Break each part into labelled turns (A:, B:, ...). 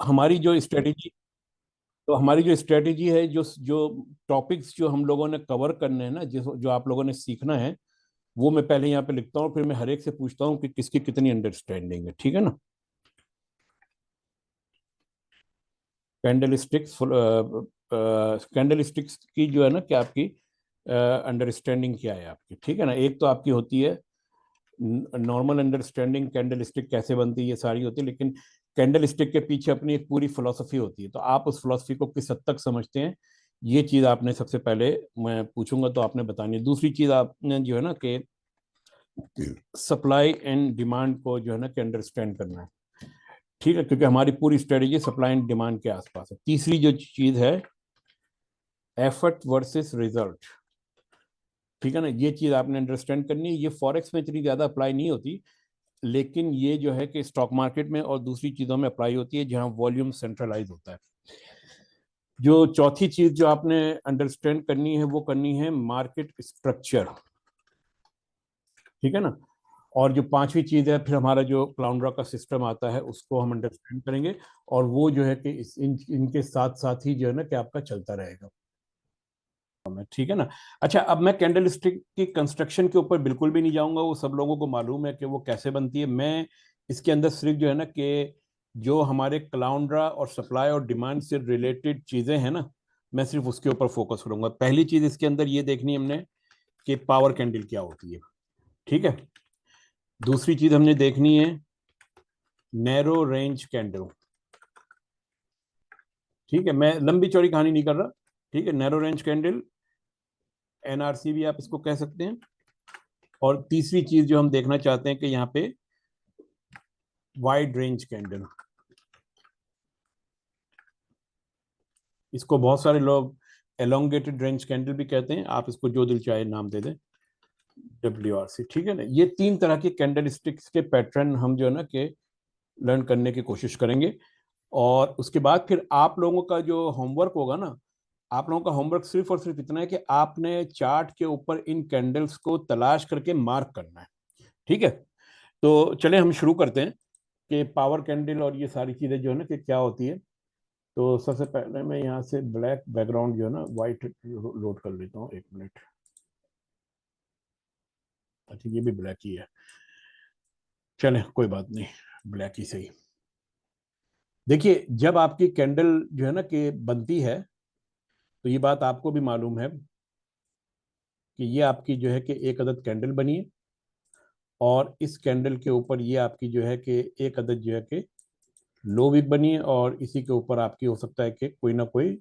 A: हमारी जो स्ट्रेटेजी तो हमारी जो स्ट्रेटेजी है, जो जो टॉपिक्स जो हम लोगों ने कवर करने हैं ना, जो जो आप लोगों ने सीखना है, वो मैं पहले यहाँ पे लिखता हूँ, फिर मैं हर एक से पूछता हूँ कि किसकी कितनी अंडरस्टैंडिंग है, ठीक है ना। कैंडल स्टिक्स, कैंडल स्टिक्स की जो है ना कि आपकी अंडरस्टैंडिंग क्या है आपकी, ठीक है ना। एक तो आपकी होती है नॉर्मल अंडरस्टैंडिंग, कैंडल स्टिक कैसे बनती है ये सारी होती है, लेकिन कैंडल स्टिक के पीछे अपनी एक पूरी फिलोसफी होती है, तो आप उस फिलोसफी को किस हद तक समझते हैं, ये चीज आपने सबसे पहले, मैं पूछूंगा तो आपने बतानी है। दूसरी चीज आपने जो है ना कि सप्लाई एंड डिमांड को जो है ना कि अंडरस्टैंड करना है, ठीक है, क्योंकि हमारी पूरी स्ट्रेटेजी सप्लाई एंड डिमांड के आसपास है। तीसरी जो चीज है एफर्ट वर्सेस रिजल्ट, ठीक है ना, ये चीज आपने अंडरस्टैंड करनी है। ये फॉरेक्स में इतनी ज्यादा अप्लाई नहीं होती, लेकिन ये जो है कि स्टॉक मार्केट में और दूसरी चीजों में अप्लाई होती है जहां वॉल्यूम सेंट्रलाइज होता है। जो चौथी चीज जो आपने अंडरस्टैंड करनी है वो करनी है मार्केट स्ट्रक्चर, ठीक है ना। और जो पांचवी चीज है फिर हमारा जो क्लाउंड्रा का सिस्टम आता है उसको हम अंडरस्टैंड करेंगे, और वो जो है कि इनके साथ साथ ही जो है ना कि आपका चलता रहेगा, ठीक है ना। अच्छा, अब मैं कैंडल स्टिक की कंस्ट्रक्शन के ऊपर बिल्कुल भी नहीं जाऊंगा, वो सब लोगों को मालूम है कि वो कैसे बनती है। मैं इसके अंदर सिर्फ जो है ना कि जो हमारे क्लाउंड्रा और सप्लाई और डिमांड से रिलेटेड चीजें हैं ना, मैं सिर्फ उसके ऊपर फोकस करूंगा। पहली चीज इसके अंदर ये देखनी है हमने कि पावर कैंडल क्या होती है, ठीक है। दूसरी चीज हमने देखनी है नैरो रेंज कैंडल, ठीक है, मैं लंबी चौड़ी कहानी नहीं कर रहा, ठीक है। नैरो रेंज कैंडल, एनआरसी भी आप इसको कह सकते हैं। और तीसरी चीज जो हम देखना चाहते हैं कि यहाँ पे वाइड रेंज कैंडल, इसको बहुत सारे लोग एलोंगेटेड रेंज कैंडल भी कहते हैं, आप इसको जो दिल चाहे नाम दे दें, WRC, ठीक है ना। ये तीन तरह के कैंडल स्टिक्स के पैटर्न हम जो है ना कि लर्न करने की कोशिश करेंगे। और उसके बाद फिर आप लोगों का जो होमवर्क होगा ना, आप लोगों का होमवर्क सिर्फ और सिर्फ इतना है कि आपने चार्ट के ऊपर इन कैंडल्स को तलाश करके मार्क करना है, ठीक है। तो चले हम शुरू करते हैं कि पावर कैंडल और ये सारी चीजें जो है ना कि क्या होती है। तो सबसे पहले मैं यहाँ से ब्लैक बैकग्राउंड जो है ना वाइट लोड कर लेता हूँ, 1 मिनट। अच्छा, ये भी ब्लैक ही है, चले कोई बात नहीं, ब्लैक ही सही। देखिए, जब आपकी कैंडल जो है ना कि बनती है, तो ये बात आपको भी मालूम है कि ये आपकी जो है कि एक अदद कैंडल बनी है, और इस कैंडल के ऊपर ये आपकी जो है कि एक अदद जो है कि लो विक बनी है, और इसी के ऊपर आपकी हो सकता है कि कोई ना कोई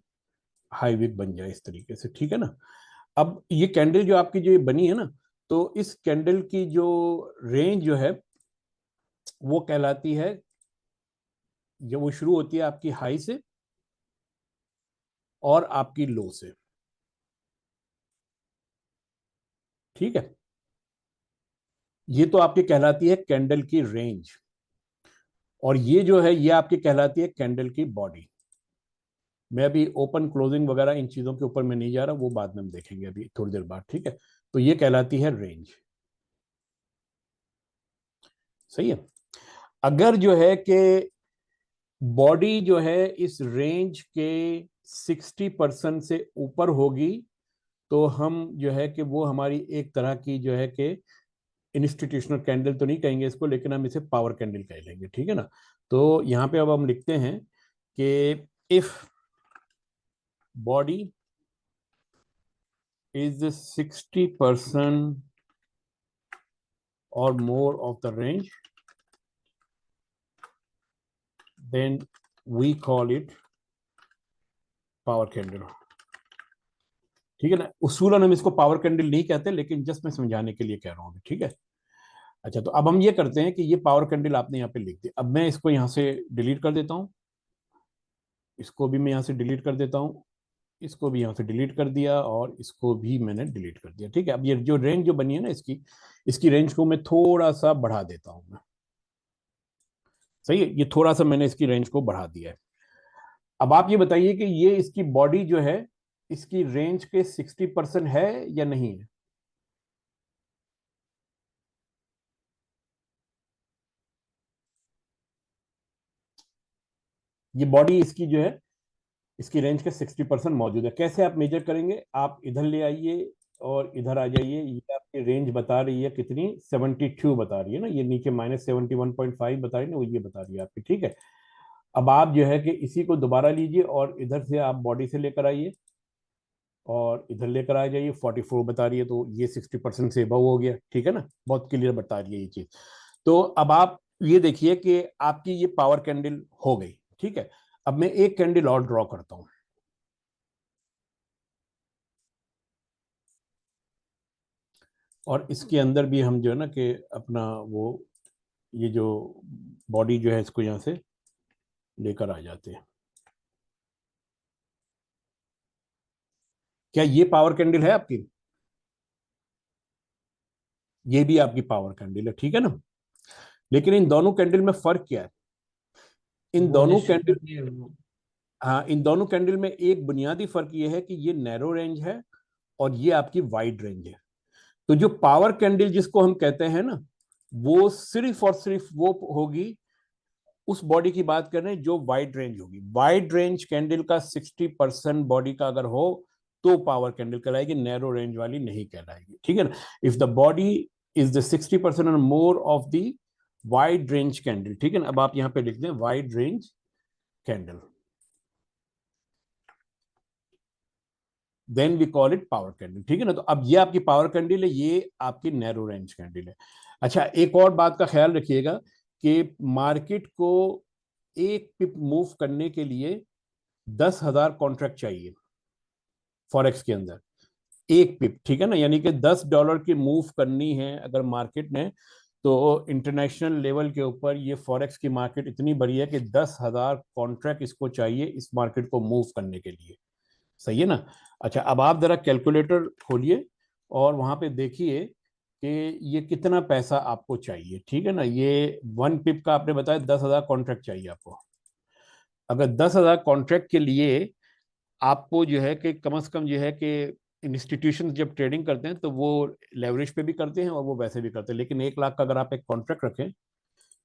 A: हाई विक बन जाए इस तरीके से, ठीक है ना। अब ये कैंडल जो आपकी जो ये बनी है ना, तो इस कैंडल की जो रेंज जो है वो कहलाती है, जब वो शुरू होती है आपकी हाई से और आपकी लो से, ठीक है। ये तो आपकी कहलाती है कैंडल की रेंज, और ये जो है ये आपकी कहलाती है कैंडल की बॉडी। मैं अभी ओपन क्लोजिंग वगैरह इन चीजों के ऊपर मैं नहीं जा रहा, वो बाद में हम देखेंगे अभी थोड़ी देर बाद, ठीक है। तो ये कहलाती है रेंज, सही है। अगर जो है कि बॉडी जो है इस रेंज के 60% से ऊपर होगी, तो हम जो है कि वो हमारी एक तरह की जो है कि इंस्टीट्यूशनल कैंडल तो नहीं कहेंगे इसको, लेकिन हम इसे पावर कैंडल कह लेंगे, ठीक है ना। तो यहाँ पे अब हम लिखते हैं कि if body is 60% or more of the range, then we call it power candle, ठीक है ना। उसूलन हम इसको पावर कैंडल नहीं कहते, लेकिन जस्ट मैं समझाने के लिए कह रहा हूँ, ठीक है। अच्छा, तो अब हम ये करते हैं कि ये पावर कैंडल आपने यहाँ पे लिख दी, अब मैं इसको यहाँ से डिलीट कर देता हूँ, इसको भी मैं यहाँ से डिलीट कर देता हूँ, इसको भी यहाँ से डिलीट कर दिया, और इसको भी मैंने डिलीट कर दिया, ठीक है। अब ये जो रेंज जो बनी है ना इसकी, इसकी रेंज को मैं थोड़ा सा बढ़ा देता हूँ मैं, सही है। ये थोड़ा सा मैंने इसकी रेंज को बढ़ा दिया है। अब आप ये बताइए कि ये इसकी बॉडी जो है इसकी रेंज के 60% है या नहीं है। ये बॉडी इसकी जो है, इसकी रेंज के 60% मौजूद है। कैसे आप मेजर करेंगे, आप इधर ले आइए और इधर आ जाइए। ये आपकी रेंज बता रही है कितनी, 72 बता रही है ना, ये नीचे -71.5 बता रही है ना, वो ये बता रही है आपकी, ठीक है। अब आप जो है कि इसी को दोबारा लीजिए और इधर से आप बॉडी से लेकर आइए और इधर लेकर आ जाइए, 44 बता रही है, तो ये 60% से अबव हो गया, ठीक है ना, बहुत क्लियर बता रही है ये चीज। तो अब आप ये देखिए कि आपकी ये पावर कैंडल हो गई, ठीक है। अब मैं एक कैंडल और ड्रॉ करता हूं, और इसके अंदर भी हम जो है ना कि अपना वो ये जो बॉडी जो है इसको यहां से लेकर आ जाते हैं। क्या ये पावर कैंडल है आपकी? ये भी आपकी पावर कैंडल है, ठीक है ना। लेकिन इन दोनों कैंडल में फर्क क्या है? इन
B: वो
A: दोनों कैंडल,
B: निश्चित नहीं है वो।
A: हाँ, इन दोनों कैंडल में एक बुनियादी फर्क ये है कि ये नैरो रेंज है और ये आपकी वाइड रेंज है। तो जो पावर कैंडल जिसको हम कहते हैं ना, वो सिर्फ और सिर्फ वो होगी, उस बॉडी की बात कर रहे हैं जो वाइड रेंज होगी। वाइड रेंज कैंडल का 60% बॉडी का अगर हो तो पावर कैंडल कहलाएगी, नैरो रेंज वाली नहीं कहलाएगी, ठीक है ना। If the body is the 60% or more of the wide range candle, ठीक है ना। अब आप यहां पे लिख दें wide range candle, then we call it power candle, ठीक है ना। तो अब ये आपकी पावर कैंडल है, ये आपकी नैरो रेंज कैंडल है। अच्छा, एक और बात का ख्याल रखिएगा कि मार्केट को एक पिप मूव करने के लिए 10,000 कॉन्ट्रैक्ट चाहिए फॉरेक्स के अंदर, एक पिप, ठीक है ना। यानी कि $10 की मूव करनी है अगर मार्केट ने, तो इंटरनेशनल लेवल के ऊपर ये फॉरेक्स की मार्केट इतनी बड़ी है कि 10,000 कॉन्ट्रैक्ट इसको चाहिए इस मार्केट को मूव करने के लिए, सही है ना। अच्छा, अब आप जरा कैलकुलेटर खोलिए और वहां पे देखिए कि ये कितना पैसा आपको चाहिए, ठीक है ना। ये 1 पिप का आपने बताया 10,000 कॉन्ट्रैक्ट चाहिए आपको। अगर 10,000 कॉन्ट्रैक्ट के लिए आपको जो है कि कम से कम जो है कि इंस्टीट्यूशन जब ट्रेडिंग करते हैं तो वो लेवरेज पे भी करते हैं और वो वैसे भी करते हैं, लेकिन 1 लाख का अगर आप एक कॉन्ट्रैक्ट रखें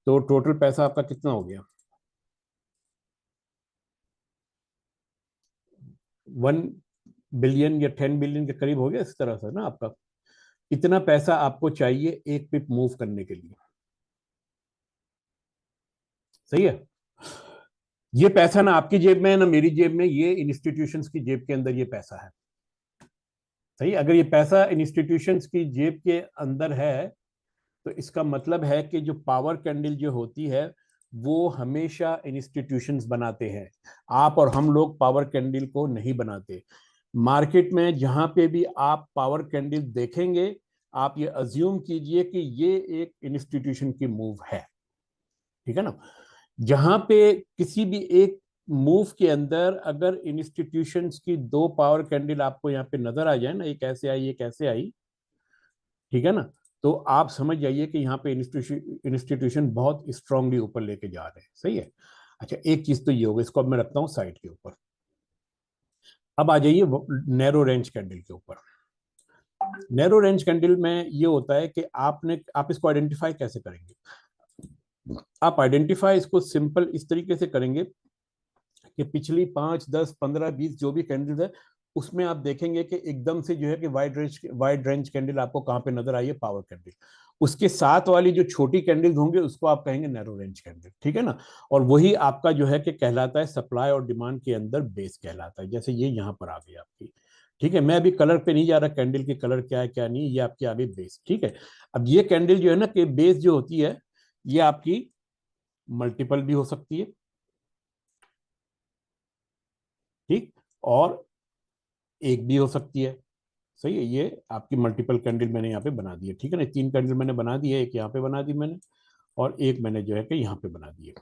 A: तो टोटल पैसा आपका कितना हो गया, 1 बिलियन या 10 बिलियन के करीब हो गया इस तरह से ना आपका। इतना पैसा आपको चाहिए एक पिप मूव करने के लिए, सही है। ये पैसा ना आपकी जेब में है ना मेरी जेब में, ये इंस्टीट्यूशंस की जेब के अंदर ये पैसा है, सही। अगर ये पैसा इंस्टीट्यूशंस की जेब के अंदर है तो इसका मतलब है कि जो पावर कैंडल जो होती है वो हमेशा इंस्टीट्यूशंस बनाते हैं, आप और हम लोग पावर कैंडल को नहीं बनाते। मार्केट में जहां पे भी आप पावर कैंडल देखेंगे, आप ये अज्यूम कीजिए कि ये एक इंस्टीट्यूशन की मूव है, ठीक है ना। जहां पे किसी भी एक मूव के अंदर अगर इंस्टीट्यूशंस की 2 पावर कैंडल आपको यहाँ पे नजर आ जाए ना, एक ऐसे आई एक ऐसे आई, ठीक है ना, तो आप समझ जाइए कि यहाँ पे इंस्टीट्यूशन बहुत स्ट्रांगली ऊपर लेके जा रहे हैं, सही है। अच्छा, एक चीज तो ये होगा, इसको अब मैं रखता हूँ साइड के ऊपर। अब आ जाइए नैरो रेंज कैंडल के ऊपर। नैरो रेंज कैंडल में ये होता है कि आप इसको आइडेंटिफाई कैसे करेंगे? आप आइडेंटिफाई इसको सिंपल इस तरीके से करेंगे कि पिछली 5, 10, 15, 20 जो भी कैंडल है उसमें आप देखेंगे कि एकदम से जो है कि वाइड रेंज कैंडल आपको कहां पे नजर आई है, पावर कैंडल। उसके साथ वाली जो छोटी कैंडल्स होंगे उसको आप कहेंगे नैरो रेंज कैंडल, ठीक है ना। और वही आपका जो है कि कहलाता है सप्लाई और डिमांड के अंदर बेस कहलाता है, जैसे ये यहाँ पर आ गई आपकी, ठीक है। मैं अभी कलर पे नहीं जा रहा, कैंडल की कलर क्या है क्या नहीं, ये आपकी आ गई बेस, ठीक है। अब ये कैंडल जो है ना कि बेस जो होती है ये आपकी मल्टीपल भी हो सकती है, ठीक, और एक भी हो सकती है, सही है। ये आपकी मल्टीपल कैंडल मैंने यहाँ पे बना दी है, ठीक है ना। 3 कैंडल मैंने बना दी है, एक यहाँ पे बना दी मैंने और एक मैंने जो है कि यहाँ पे बना दी है।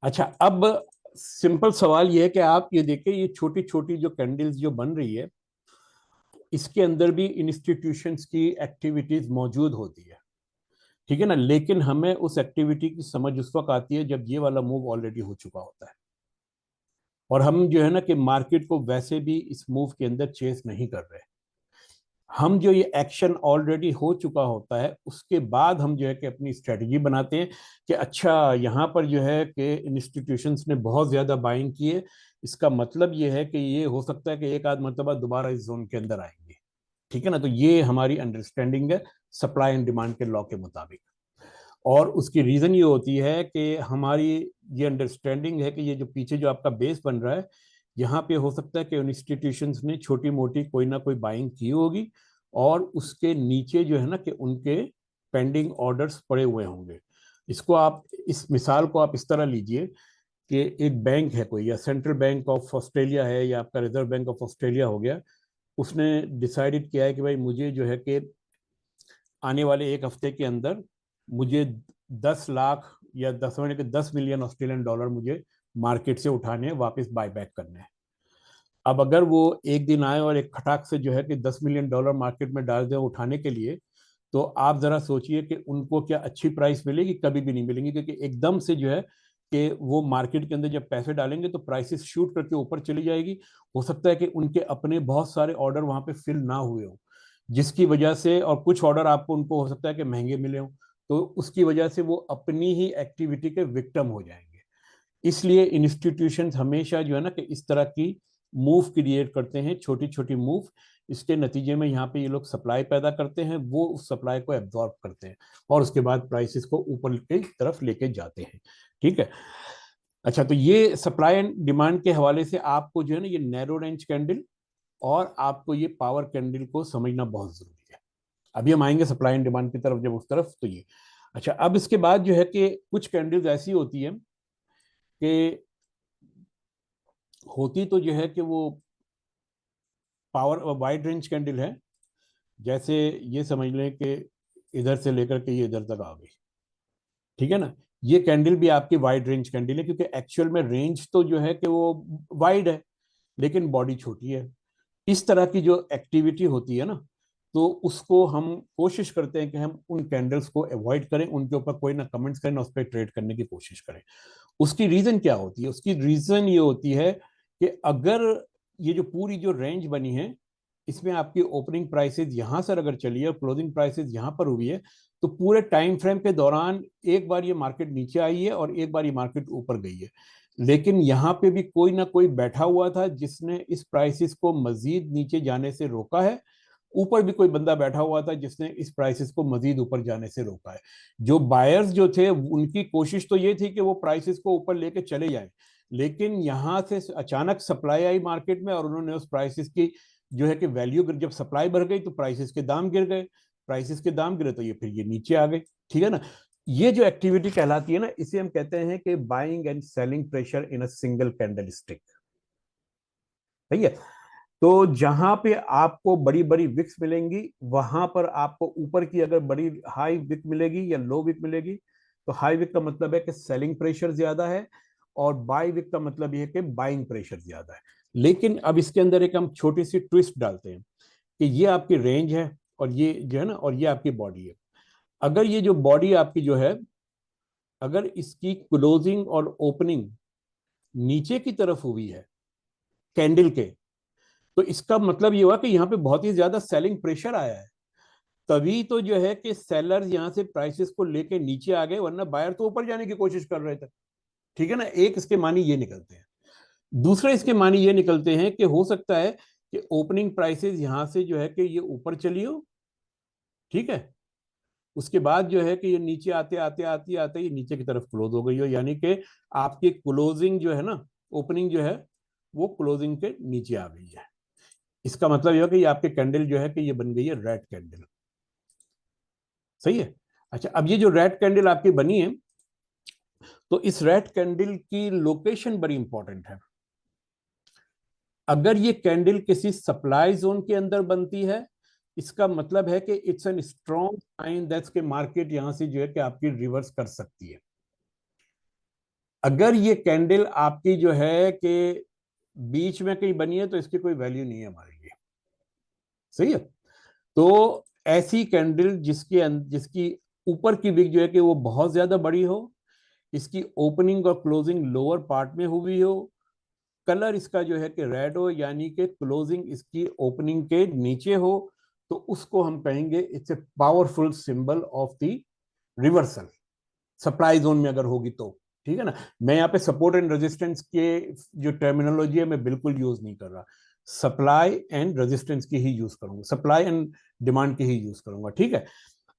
A: अच्छा, अब सिंपल सवाल ये है कि आप ये देखिए ये छोटी छोटी जो कैंडल्स जो बन रही है इसके अंदर भी इंस्टीट्यूशंस की एक्टिविटीज मौजूद होती है, ठीक है ना। लेकिन हमें उस एक्टिविटी की समझ उस वक्त आती है जब ये वाला मूव ऑलरेडी हो चुका होता है, और हम जो है ना कि मार्केट को वैसे भी इस मूव के अंदर चेस नहीं कर रहे। हम जो ये एक्शन ऑलरेडी हो चुका होता है उसके बाद हम जो है कि अपनी स्ट्रेटजी बनाते हैं कि अच्छा यहाँ पर जो है कि इंस्टीट्यूशंस ने बहुत ज्यादा बाइंग की है, इसका मतलब ये है कि ये हो सकता है कि एक आध मरतबा दोबारा इस जोन के अंदर आएंगे। ठीक है ना, तो ये हमारी अंडरस्टैंडिंग है सप्लाई एंड डिमांड के लॉ के मुताबिक। और उसकी रीजन ये होती है कि हमारी ये अंडरस्टैंडिंग है कि ये जो पीछे जो आपका बेस बन रहा है, यहाँ पे हो सकता है कि इंस्टीट्यूशंस ने छोटी मोटी कोई ना कोई बाइंग की होगी और उसके नीचे जो है ना कि उनके पेंडिंग ऑर्डर्स पड़े हुए होंगे। इसको आप, इस मिसाल को आप इस तरह लीजिए कि एक बैंक है कोई, या सेंट्रल बैंक ऑफ ऑस्ट्रेलिया है, या आपका रिजर्व बैंक ऑफ ऑस्ट्रेलिया हो गया, उसने डिसाइडेड किया है कि भाई मुझे जो है कि आने वाले एक हफ्ते के अंदर मुझे 10 लाख या 10 मिलियन ऑस्ट्रेलियन डॉलर मुझे मार्केट से उठाने हैं, वापस बाय बैक करने हैं। अब अगर वो एक दिन आए और एक खटाक से जो है कि 10 मिलियन डॉलर मार्केट में डाल दें उठाने के लिए, तो आप जरा सोचिए कि उनको क्या अच्छी प्राइस मिलेगी? कभी भी नहीं मिलेंगी, क्योंकि एकदम से जो है कि वो मार्केट के अंदर जब पैसे डालेंगे तो प्राइसेस शूट करके ऊपर चली जाएगी। हो सकता है कि उनके अपने बहुत सारे ऑर्डर वहां पे फिल ना हुए हो, जिसकी वजह से, और कुछ ऑर्डर आपको उनको हो सकता है कि महंगे मिले हो, तो उसकी वजह से वो अपनी ही एक्टिविटी के विक्टिम हो जाएंगे। इसलिए इंस्टीट्यूशन हमेशा जो है ना कि इस तरह की मूव क्रिएट करते हैं, छोटी छोटी मूव। इसके नतीजे में यहाँ पे ये लोग सप्लाई पैदा करते हैं, वो उस सप्लाई को एब्जॉर्ब करते हैं और उसके बाद प्राइसेस को ऊपर की तरफ लेके जाते हैं। ठीक है। अच्छा, तो ये सप्लाई एंड डिमांड के हवाले से आपको जो है ना ये नैरो रेंज कैंडल और आपको ये पावर कैंडल को समझना बहुत जरूरी है। अभी हम आएंगे सप्लाई एंड डिमांड की तरफ, जब उस तरफ तो ये। अच्छा, अब इसके बाद जो है कि कुछ कैंडल्स ऐसी होती है कि होती तो जो है कि वो पावर वाइड रेंज कैंडल है। जैसे ये समझ लें कि इधर से लेकर के ये इधर तक आ गई। ठीक है ना, ये कैंडल भी आपकी वाइड रेंज कैंडल है, क्योंकि एक्चुअल में रेंज तो जो है कि वो वाइड है लेकिन बॉडी छोटी है। इस तरह की जो एक्टिविटी होती है ना, तो उसको हम कोशिश करते हैं कि हम उन कैंडल्स को अवॉइड करें, उनके ऊपर कोई ना कमेंट्स करें, उस पर ट्रेड करने की कोशिश करें। उसकी रीजन क्या होती है? उसकी रीजन ये होती है कि अगर ये जो पूरी जो रेंज बनी है, इसमें आपकी ओपनिंग प्राइसेस यहां से अगर चली है और क्लोजिंग प्राइसेस यहां पर हुई है, तो पूरे टाइम फ्रेम के दौरान एक बार ये मार्केट नीचे आई है और एक बार ये मार्केट ऊपर गई है। लेकिन यहाँ पे भी कोई ना कोई बैठा हुआ था जिसने इस प्राइसेस को मजीद नीचे जाने से रोका है, ऊपर भी कोई बंदा बैठा हुआ था जिसने इस प्राइसेस को मजीद ऊपर जाने से रोका है। जो बायर्स जो थे उनकी कोशिश तो ये थी कि वो प्राइसेस को ऊपर लेके चले जाएं, लेकिन यहां से अचानक सप्लाई आई मार्केट में और उन्होंने उस प्राइसेस की जो है कि वैल्यू, जब सप्लाई बढ़ गई तो प्राइसेस के दाम गिर गए, प्राइसेस के दाम गिरे तो ये फिर ये नीचे आ गए। ठीक है ना, ये जो एक्टिविटी कहलाती है ना, इसे हम कहते हैं कि buying and selling pressure in a single candle stick. सही है। तो जहां पे आपको बड़ी बड़ी विक्स मिलेंगी, वहां पर आपको ऊपर की अगर बड़ी हाई विक मिलेगी या लो विक मिलेगी, तो हाई विक का मतलब है कि सेलिंग प्रेशर ज्यादा है, और बाई विक का मतलब यह है कि बाइंग प्रेशर ज्यादा है। लेकिन अब इसके अंदर एक हम छोटी सी ट्विस्ट डालते हैं कि ये आपकी रेंज है और ये जो है ना, और ये आपकी बॉडी है। अगर ये जो बॉडी आपकी जो है, अगर इसकी क्लोजिंग और ओपनिंग नीचे की तरफ हुई है कैंडल के, तो इसका मतलब ये हुआ कि यहाँ पे बहुत ही ज्यादा सेलिंग प्रेशर आया है। तभी तो जो है कि सेलर्स यहाँ से प्राइसेस को लेके नीचे आ गए, वरना बायर तो ऊपर जाने की कोशिश कर रहे थे। ठीक है ना, एक इसके मानी ये निकलते हैं। दूसरे इसके मानी ये निकलते हैं कि हो सकता है कि ओपनिंग प्राइसेस यहाँ से जो है कि ये ऊपर चली हो। ठीक है, उसके बाद जो है कि ये नीचे आते आते आते आते ये नीचे की तरफ क्लोज हो गई हो, यानी कि आपकी क्लोजिंग जो है ना, ओपनिंग जो है वो क्लोजिंग के नीचे आ गई है। इसका मतलब यह कि ये आपके कैंडल जो है कि ये बन गई है रेड कैंडल। सही है। अच्छा, अब ये जो रेड कैंडल आपकी बनी है, तो इस रेड कैंडल की लोकेशन बड़ी इंपॉर्टेंट है। अगर ये कैंडल किसी सप्लाई जोन के अंदर बनती है, इसका मतलब है कि it's an strong sign that's के मार्केट यहां से जो है कि आपकी रिवर्स कर सकती है। अगर ये कैंडल आपकी जो है कि बीच में कहीं बनी है, तो इसकी कोई वैल्यू नहीं है हमारे लिए। सही है। तो ऐसी कैंडल जिसकी ऊपर की विक जो है कि वो बहुत ज्यादा बड़ी हो, इसकी ओपनिंग और क्लोजिंग लोअर पार्ट में हुई हो, कलर इसका जो है कि रेड हो, यानी कि क्लोजिंग इसकी ओपनिंग के नीचे हो, तो उसको हम कहेंगे it's a powerful symbol of the reversal, supply zone में अगर होगी तो। ठीक है ना, मैं यहाँ पे सपोर्ट एंड रेजिस्टेंस के जो टर्मिनोलॉजी है मैं बिल्कुल यूज नहीं कर रहा, सप्लाई एंड रेजिस्टेंस की ही यूज करूंगा, सप्लाई एंड डिमांड की ही यूज करूंगा। ठीक है,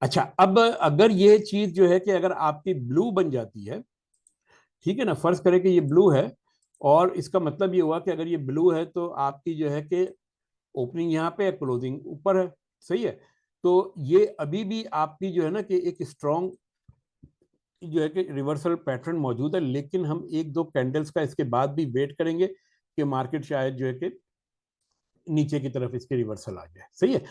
A: अच्छा अब अगर ये चीज जो है कि अगर आपकी ब्लू बन जाती है, ठीक है ना, फर्ज करें कि ये ब्लू है, और इसका मतलब ये हुआ कि अगर ये ब्लू है तो आपकी जो है कि ओपनिंग यहाँ पे है, क्लोजिंग ऊपर है, सही है। तो ये अभी भी आपकी जो है ना कि एक स्ट्रॉन्ग जो है कि रिवर्सल पैटर्न मौजूद है, लेकिन हम एक दो कैंडल्स का इसके बाद भी वेट करेंगे कि मार्केट शायद जो है कि नीचे की तरफ इसके रिवर्सल आ जाए, सही है।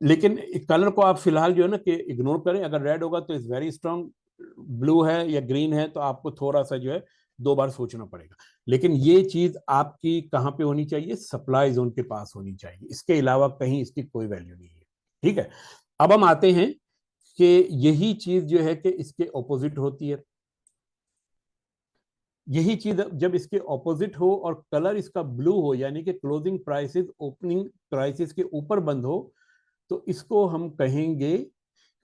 A: लेकिन कलर को आप फिलहाल जो है ना कि इग्नोर करें, अगर रेड होगा तो इज वेरी स्ट्रांग, ब्लू है या ग्रीन है तो आपको थोड़ा सा जो है दो बार सोचना पड़ेगा। लेकिन ये चीज आपकी कहां पे होनी चाहिए, सप्लाई जोन के पास होनी चाहिए, इसके अलावा कहीं इसकी कोई वैल्यू नहीं है। ठीक है, अब हम आते हैं कि यही चीज जो है कि इसके ऑपोजिट होती है। यही चीज जब इसके ऑपोजिट हो और कलर इसका ब्लू हो, यानी कि क्लोजिंग प्राइसेस ओपनिंग प्राइसेस के ऊपर बंद हो, तो इसको हम कहेंगे,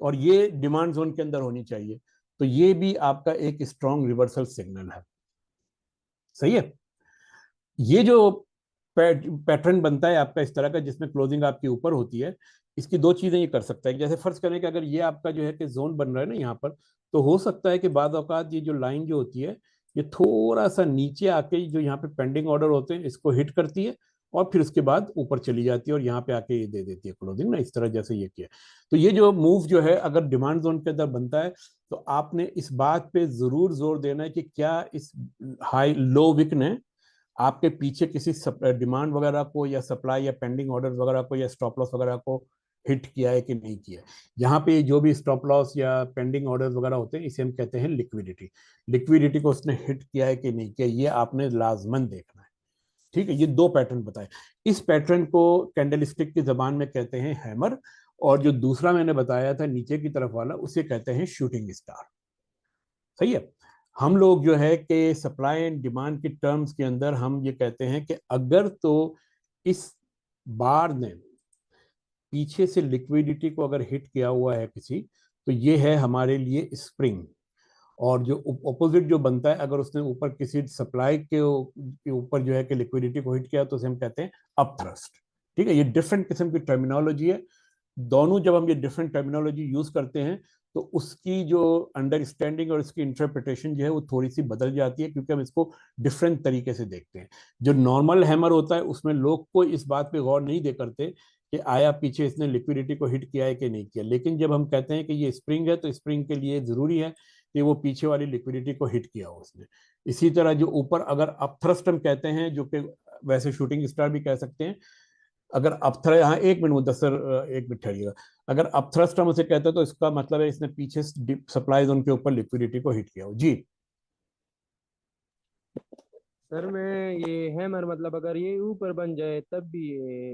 A: और ये डिमांड जोन के अंदर होनी चाहिए, तो ये भी आपका एक स्ट्रॉन्ग रिवर्सल सिग्नल है, सही है। ये जो पैटर्न बनता है आपका इस तरह का जिसमें क्लोजिंग आपकी ऊपर होती है, इसकी दो चीजें ये कर सकता है। जैसे फर्ज करें कि अगर ये आपका जो है कि जोन बन रहा है ना यहाँ पर, तो हो सकता है कि बाद औकात ये जो लाइन जो होती है ये थोड़ा सा नीचे आके जो यहाँ पे पेंडिंग ऑर्डर होते हैं इसको हिट करती है, और फिर उसके बाद ऊपर चली जाती है और यहाँ पे आके ये दे देती है क्लोजिंग ना, इस तरह जैसे ये किया। तो ये जो मूव जो है अगर डिमांड जोन के अंदर बनता है, तो आपने इस बात पे जरूर जोर देना है कि क्या इस हाई लो विक ने आपके पीछे किसी डिमांड वगैरह को या सप्लाई या पेंडिंग ऑर्डर वगैरह को या स्टॉप लॉस वगैरह को हिट किया है कि नहीं किया है। यहाँ पे जो भी स्टॉप लॉस या पेंडिंग ऑर्डर्स वगैरह होते हैं इसे हम कहते हैं लिक्विडिटी, लिक्विडिटी को उसने हिट किया है कि नहीं किया, ये आपने लाजमन देखना है। ठीक है, ये दो पैटर्न बताए। इस पैटर्न को कैंडल स्टिक की जबान में कहते हैं हैमर, और जो दूसरा मैंने बताया था नीचे की तरफ वाला उसे कहते हैं शूटिंग स्टार, सही है। हम लोग जो है कि सप्लाई एंड डिमांड की टर्म्स के अंदर हम ये कहते हैं कि अगर तो इस बार ने पीछे से लिक्विडिटी को अगर हिट किया हुआ है किसी, तो ये है हमारे लिए स्प्रिंग। और जो ऑपोजिट जो बनता है अगर उसने ऊपर किसी सप्लाई के ऊपर जो है कि लिक्विडिटी को हिट किया तो उसे हम कहते हैं अप थ्रस्ट। ठीक है, ये डिफरेंट किस्म की टर्मिनोलॉजी है। दोनों जब हम ये डिफरेंट टर्मिनोलॉजी यूज करते हैं तो उसकी जो अंडरस्टैंडिंग और इसकी इंटरप्रिटेशन जो है वो थोड़ी सी बदल जाती है, क्योंकि हम इसको डिफरेंट तरीके से देखते हैं। जो नॉर्मल हैमर होता है उसमें लोग को इस बात पे गौर नहीं दे करते कि आया पीछे इसने लिक्विडिटी को हिट किया है कि नहीं किया, लेकिन जब हम कहते हैं कि ये स्प्रिंग है तो स्प्रिंग के लिए जरूरी है कि वो पीछे वाली लिक्विडिटी को हिट किया हो उसने। इसी तरह जो ऊपर अगर अपथ्रस्ट हम कहते हैं, जो कि वैसे शूटिंग स्टार भी कह सकते हैं, अगर अपथ्र हाँ एक मिनट मुदस्सर, एक मिनट ठहरिएगा। अगर अपथ्रस्ट हम उसे कहते हैं तो इसका मतलब है इसने पीछे सप्लाई जोन के ऊपर लिक्विडिटी को हिट किया हो जी।
B: सर मैं ये हैमर मतलब अगर ये ऊपर बन जाए तब भी ये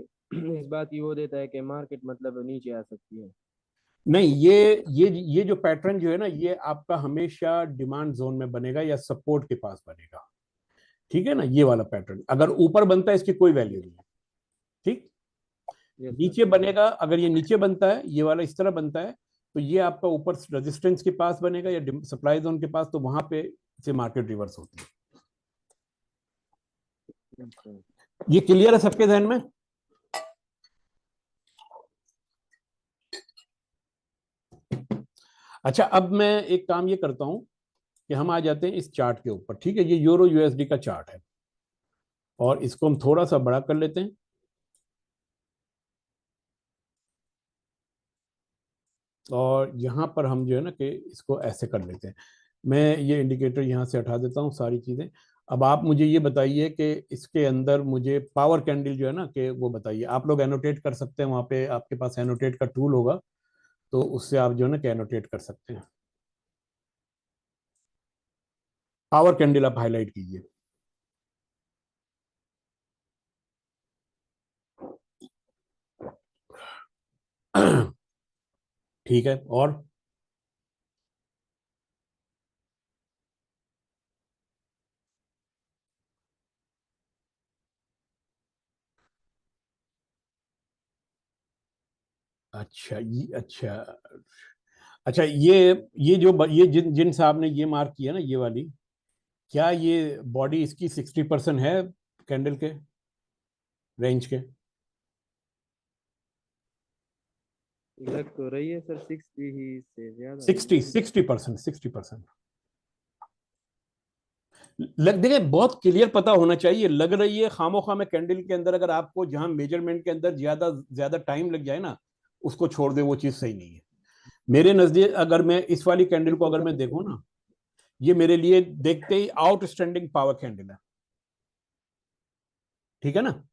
B: इस बात की वो देता है कि मार्केट मतलब नीचे आ सकती है।
A: नहीं, ये जो पैटर्न जो है ना ये आपका हमेशा डिमांड जोन में बनेगा या सपोर्ट के पास बनेगा। ठीक है ना, ये वाला पैटर्न अगर ऊपर बनता है इसकी कोई वैल्यू नहीं है। ठीक,
B: यस सर।
A: नीचे बनेगा, अगर ये नीचे बनता है ये वाला इस तरह बनता है, तो ये आपका ऊपर रेजिस्टेंस के पास बनेगा या सप्लाई जोन के पास, तो वहां पे से मार्केट रिवर्स होती है।
B: Yes sir.
A: ये क्लियर है सबके ध्यान में? अच्छा, अब मैं एक काम ये करता हूं कि हम आ जाते हैं इस चार्ट के ऊपर। ठीक है, ये यूरो यूएसडी का चार्ट है और इसको हम थोड़ा सा बड़ा कर लेते हैं, और यहां पर हम जो है ना कि इसको ऐसे कर लेते हैं। मैं ये इंडिकेटर यहां से हटा देता हूं सारी चीजें। अब आप मुझे ये बताइए कि इसके अंदर मुझे पावर कैंडल जो है ना कि वो बताइए। आप लोग एनोटेट कर सकते हैं, वहां पे आपके पास एनोटेट का टूल होगा, तो उससे आप जो है ना कि एनोटेट कर सकते हैं। पावर कैंडल आप हाईलाइट कीजिए। ठीक है, और अच्छा अच्छा अच्छा, ये जिन जिन साहब ने ये मार्क किया ना, ये वाली, क्या ये बॉडी इसकी 60% है कैंडल के रेंज के?
B: लग तो रही है सर 60 ही से ज्यादा है।
A: 60% 60%। लग देखिए, बहुत क्लियर पता होना चाहिए। लग रही है खामो खा में कैंडल के अंदर, अगर आपको जहां मेजरमेंट के अंदर ज्यादा ज्यादा टाइम लग जाए ना, उसको छोड़ दे, वो चीज सही नहीं है मेरे नजदीक। अगर मैं इस वाली कैंडल को अगर मैं देखूं ना, ये मेरे लिए देखते ही आउटस्टैंडिंग पावर कैंडल है, ठीक है ना।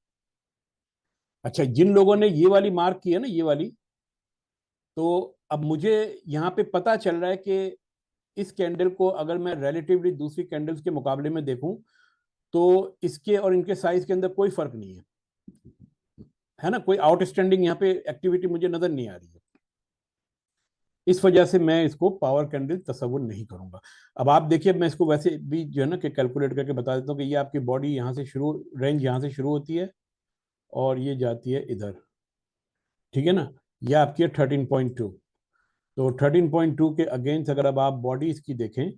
A: अच्छा, जिन लोगों ने ये वाली मार्क की है ना, ये वाली, तो अब मुझे यहाँ पे पता चल रहा है कि इस कैंडल को अगर मैं रिलेटिवली दूसरी कैंडल्स के मुकाबले में देखूं, तो इसके और इनके साइज के अंदर कोई फर्क नहीं है ना। कोई आउटस्टैंडिंग यहाँ पे एक्टिविटी मुझे नजर नहीं आ रही है। इस वजह से मैं इसको पावर कैंडल तस्वुर नहीं करूंगा। अब आप देखिए, मैं इसको वैसे भी जो है ना कि कैलकुलेट करके बता देता हूँ कि ये आपकी बॉडी यहाँ से शुरू, रेंज यहाँ से शुरू होती है और ये जाती है इधर, ठीक है ना। ये आपकी है 13.2। तो 13.2 के अगेंस्ट अगर अब आप बॉडी इसकी देखें,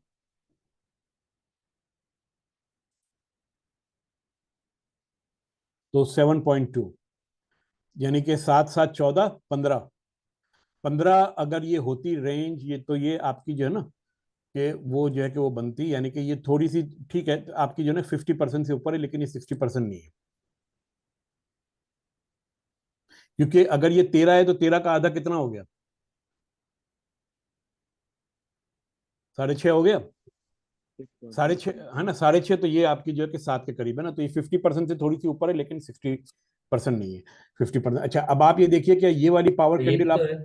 A: तो 7.2, यानी कि 7 7 14 15, 15 अगर ये होती रेंज, ये तो ये आपकी जो है ना कि वो जो है कि वो बनती, यानी कि ये थोड़ी सी ठीक है आपकी जो है ना 50% से ऊपर है, लेकिन ये 60% नहीं है। क्योंकि अगर ये 13 है तो 13 का आधा कितना हो गया? 6.5 हो गया। 6.5 है ना, 6.5, तो ये आपकी जो है कि 7 के करीब है ना, तो ये 50% से थोड़ी सी ऊपर है, लेकिन 60% नहीं है, 50%। अच्छा, अब आप ये देखिए क्या ये वाली पावर
C: ये भी
A: कैंडल
C: तो
A: आप,
C: है।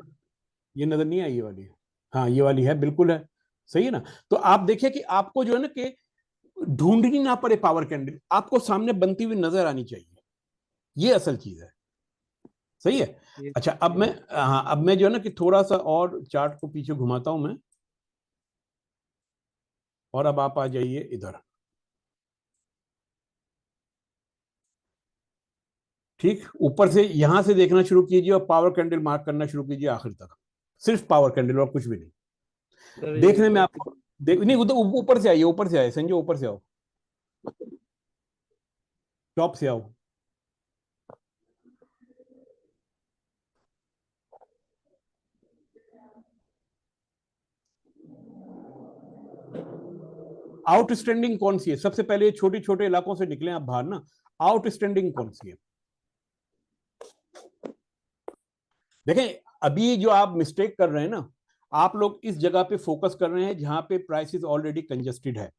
A: ये नजर नहीं आई ये वाली? हाँ, ये वाली है, बिल्कुल है, सही है ना। तो आप देखिए कि आपको जो है ना कि ढूंढनी ना पड़े पावर कैंडल, आपको सामने बनती हुई नजर आनी चाहिए, ये असल चीज है, सही है।
B: ये
A: अच्छा, अब मैं, हाँ, अब मैं जो है ना कि थोड़ा सा और चार्ट को पीछे घुमाता हूं मैं, और अब आप आ जाइए इधर, ठीक। ऊपर से यहां से देखना शुरू कीजिए और पावर कैंडल मार्क करना शुरू कीजिए आखिर तक, सिर्फ पावर कैंडल और कुछ भी नहीं।
B: सर
A: देखने
B: ये
A: में आपको नहीं, उधर ऊपर से आइए, ऊपर से आइए संजय, ऊपर से आओ, टॉप से आओ। आउटस्टैंडिंग कौन सी है सबसे पहले? छोटे छोटे इलाकों से निकले आप बाहर ना, आउटस्टैंडिंग कौन सी है? देखें, अभी जो आप मिस्टेक कर रहे हैं ना, आप लोग इस जगह पे फोकस कर रहे हैं जहां पे प्राइसेस ऑलरेडी कंजेस्टेड है।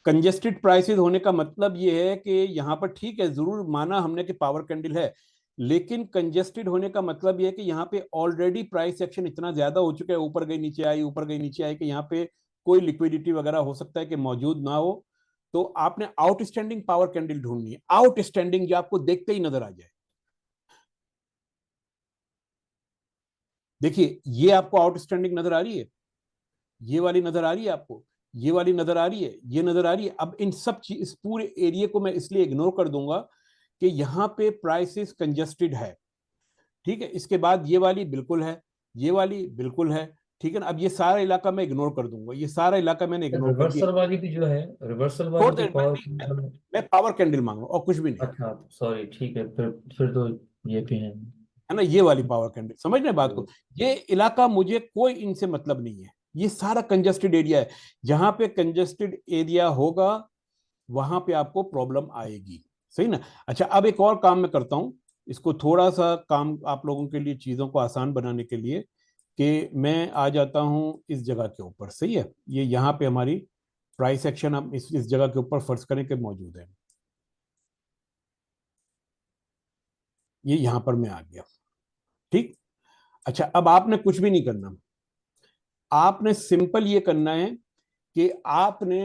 A: कंजेस्टेड प्राइसेस होने का मतलब ये है कि यहां पर ठीक है, जरूर माना हमने कि पावर कैंडल है, लेकिन कंजेस्टेड होने का मतलब ये है कि यहाँ पे ऑलरेडी प्राइस एक्शन इतना ज्यादा हो चुका है, ऊपर गई नीचे आई, ऊपर गई नीचे आई, कि यहाँ पे कोई लिक्विडिटी वगैरह हो सकता है कि मौजूद ना हो। तो आपने आउटस्टैंडिंग पावर कैंडल ढूंढनी है, आउटस्टैंडिंग जो आपको देखते ही नजर आ जाए। देखिए, ये आपको आउटस्टैंडिंग नजर आ रही है, ये वाली नजर आ रही है आपको, ये वाली नजर आ रही है, ये नजर आ रही है। अब इन सब चीज, इस पूरे एरिया को मैं इसलिए इग्नोर कर दूंगा कि यहाँ पे प्राइसेस कंजेस्टेड है, ठीक है। इसके बाद ये वाली बिल्कुल है, ये वाली बिल्कुल है, ठीक है ना। अब ये सारा इलाका मैं इग्नोर कर दूंगा, ये सारा इलाका मैंने इग्नोर कर दिया।
C: रिवर्सल वाली भी जो है, रिवर्सल
A: छोड़
C: वाली
A: दे,
C: भी पावर।
A: मैं पावर कैंडल मांगू और कुछ भी नहीं,
C: अच्छा, सॉरी, ठीक है, फिर तो ये भी है।
A: है ना। ये वाली पावर कैंडल, समझ रहे हैं बात को? ये इलाका मुझे कोई इनसे मतलब नहीं है, ये सारा कंजेस्टेड एरिया है। जहां पे कंजेस्टेड एरिया होगा वहां पे आपको प्रॉब्लम आएगी, सही ना। अच्छा, अब एक और काम मैं करता हूं, इसको थोड़ा सा काम आप लोगों के लिए, चीजों को आसान बनाने के लिए, कि मैं आ जाता हूं इस जगह के ऊपर, सही है। ये यहाँ पे हमारी प्राइस एक्शन हम इस जगह के ऊपर फर्ज करें कि मौजूद है, ये यहां पर मैं आ गया, ठीक। अच्छा, अब आपने कुछ भी नहीं करना, आपने सिंपल ये करना है कि आपने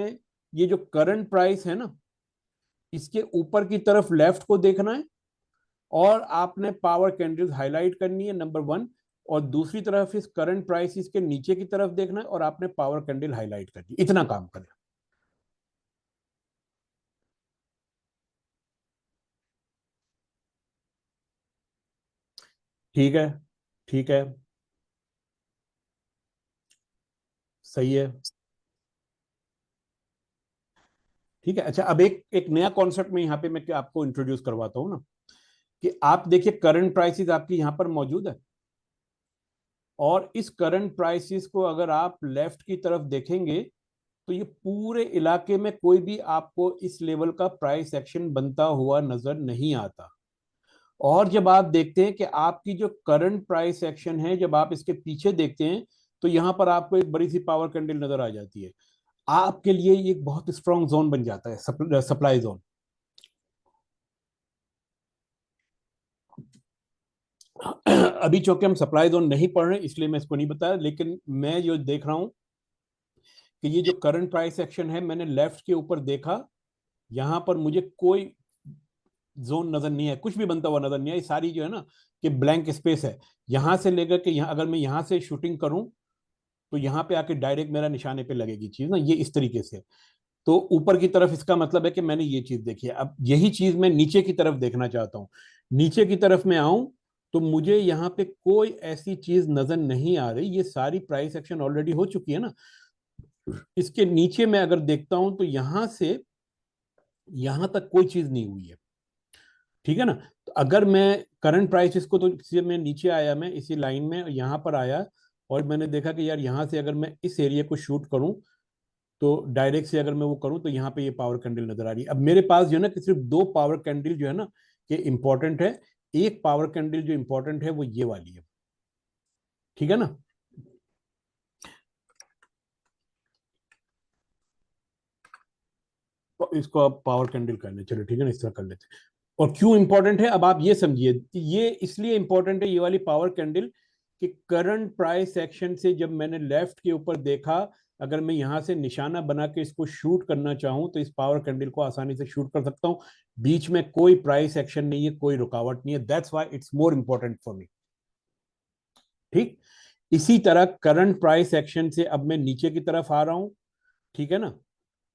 A: ये जो करंट प्राइस है ना, इसके ऊपर की तरफ लेफ्ट को देखना है, और आपने पावर कैंडल्स हाईलाइट करनी है, नंबर 1। और दूसरी तरफ इस करंट प्राइस के नीचे की तरफ देखना है और आपने पावर कैंडल हाईलाइट करनी है। इतना काम करें, ठीक है, ठीक है, सही है, ठीक है। अच्छा, अब एक एक नया कॉन्सेप्ट में यहाँ पे मैं आपको इंट्रोड्यूस करवाता हूँ ना, कि आप देखिए करंट प्राइसेस आपकी यहाँ पर मौजूद है, और इस करंट प्राइसेस को अगर आप लेफ्ट की तरफ देखेंगे तो ये पूरे इलाके में कोई भी आपको इस लेवल का प्राइस एक्शन बनता हुआ नजर नहीं आता। और जब आप देखते हैं कि आपकी जो करंट प्राइस एक्शन है, जब आप इसके पीछे देखते हैं तो यहां पर आपको एक बड़ी सी पावर कैंडल नजर आ जाती है। आपके लिए ये एक बहुत स्ट्रॉन्ग जोन बन जाता है, सप्लाई जोन। अभी चूंकि हम सप्लाई जोन नहीं पढ़ रहे इसलिए मैं इसको नहीं बताया, लेकिन मैं जो देख रहा हूं कि ये जो करंट प्राइस एक्शन है, मैंने लेफ्ट के ऊपर देखा, यहां पर मुझे कोई जोन नजर नहीं है, कुछ भी बनता हुआ नजर नहीं है। ये सारी जो है ना कि ब्लैंक स्पेस है। यहां से लेकर के यहां, अगर मैं यहां से शूटिंग करूं तो यहां पे आके डायरेक्ट मेरा निशाने पे लगेगी चीज ना, ये इस तरीके से। तो ऊपर की तरफ इसका मतलब है कि मैंने ये चीज देखी है। अब यही चीज मैं नीचे की तरफ देखना चाहता हूं। नीचे की तरफ मैं आऊं तो मुझे यहाँ पे कोई ऐसी चीज नजर नहीं आ रही, ये सारी प्राइस एक्शन ऑलरेडी हो चुकी है ना। इसके नीचे मैं अगर देखता हूं तो यहां से यहां तक कोई चीज नहीं हुई है, ठीक है ना। तो अगर मैं करंट प्राइसेस को, तो इससे मैं नीचे आया, मैं इसी लाइन में यहाँ पर आया, और मैंने देखा कि यार यहाँ से अगर मैं इस एरिया को शूट करूं तो डायरेक्ट से अगर मैं वो करूं तो यहाँ पे ये पावर कैंडल नजर आ रही है। अब मेरे पास जो है ना कि सिर्फ दो पावर कैंडल जो है ना कि इंपॉर्टेंट है। एक पावर कैंडल जो इंपॉर्टेंट है वो ये वाली है, ठीक है ना। तो इसको आप पावर कैंडल कर ले, चलो ठीक है ना, इस तरह कर लेते हैं। और क्यों इंपॉर्टेंट है अब आप ये समझिए, ये इसलिए इंपॉर्टेंट है ये वाली पावर कैंडल कि करंट प्राइस एक्शन से जब मैंने लेफ्ट के ऊपर देखा, अगर मैं यहां से निशाना बना के इसको शूट करना चाहूं तो इस पावर कैंडल को आसानी से शूट कर सकता हूं। बीच में कोई प्राइस एक्शन नहीं है, कोई रुकावट नहीं है, that's why it's more important for me. ठीक, इसी तरह करंट प्राइस एक्शन से अब मैं नीचे की तरफ आ रहा हूं, ठीक है ना।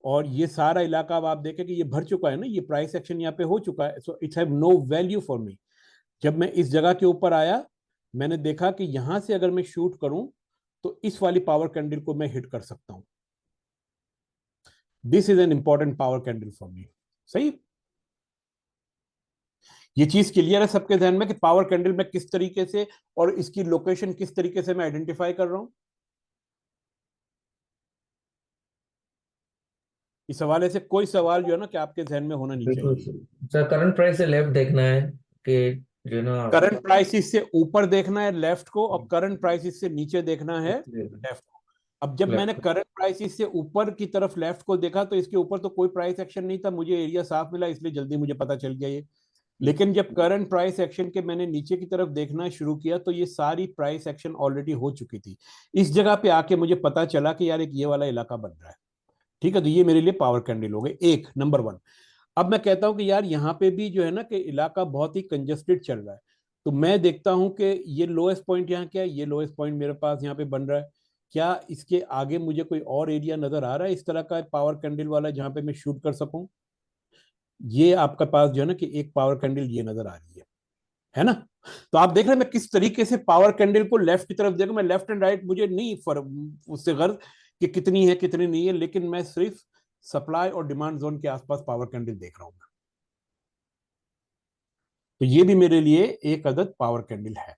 A: और ये सारा इलाका अब आप देखें कि ये भर चुका है ना, ये प्राइस एक्शन यहाँ पे हो चुका है, so it's have no value for me. जब मैं इस जगह के ऊपर आया, मैंने देखा कि यहां से अगर मैं शूट करूं तो इस वाली पावर कैंडल को मैं हिट कर सकता हूं। This is an important power candle for me. सही, ये चीज क्लियर है सबके ध्यान में कि पावर कैंडल में किस तरीके से और इसकी लोकेशन किस तरीके से मैं आइडेंटिफाई कर रहा हूं। इस हवाले से कोई सवाल जो है ना कि आपके ध्यान में होना नहीं
C: बिल्कुल
A: चाहिए।
C: सर, करंट प्राइस से लेफ्ट देखना है कि जो ना
A: करंट प्राइसिस से ऊपर देखना है लेफ्ट को, और करंट प्राइसिस से नीचे देखना है लेफ्ट को। अब जब मैंने
C: लेफ्ट।
A: करंट प्राइसिस से ऊपर की तरफ लेफ्ट को देखा तो इसके ऊपर तो कोई प्राइस एक्शन नहीं था, मुझे एरिया साफ मिला इसलिए जल्दी मुझे पता चल गया ये। लेकिन जब करंट प्राइस एक्शन के मैंने नीचे की तरफ देखना शुरू किया तो ये सारी प्राइस एक्शन ऑलरेडी हो चुकी थी। इस जगह पे आके मुझे पता चला कि यार एक ये वाला इलाका बन रहा है, ठीक है। तो ये मेरे लिए पावर कैंडल हो गए, एक नंबर वन। अब मैं कहता हूं कि यार यहाँ पे भी जो है ना कि इलाका बहुत ही कंजेस्टेड चल रहा है, तो मैं देखता हूं कि ये लोएस्ट पॉइंट यहाँ क्या है, ये लोएस्ट पॉइंट मेरे पास यहाँ पे बन रहा है। क्या इसके आगे मुझे कोई और एरिया नजर आ रहा है इस तरह का पावर कैंडल वाला जहां पे मैं शूट कर सकूं। ये आपका पास जो है ना कि एक पावर कैंडल ये नजर आ रही है ना। तो आप देख रहे हैं मैं किस तरीके से पावर कैंडल को लेफ्ट की तरफ देखूं, मैं लेफ्ट एंड राइट मुझे नहीं फर्क उससे गर्ज कि कितनी है कितनी नहीं है, लेकिन मैं सिर्फ सप्लाई और डिमांड जोन के आसपास पावर कैंडल देख रहा हूं। तो ये भी मेरे लिए एक अदद पावर कैंडल है।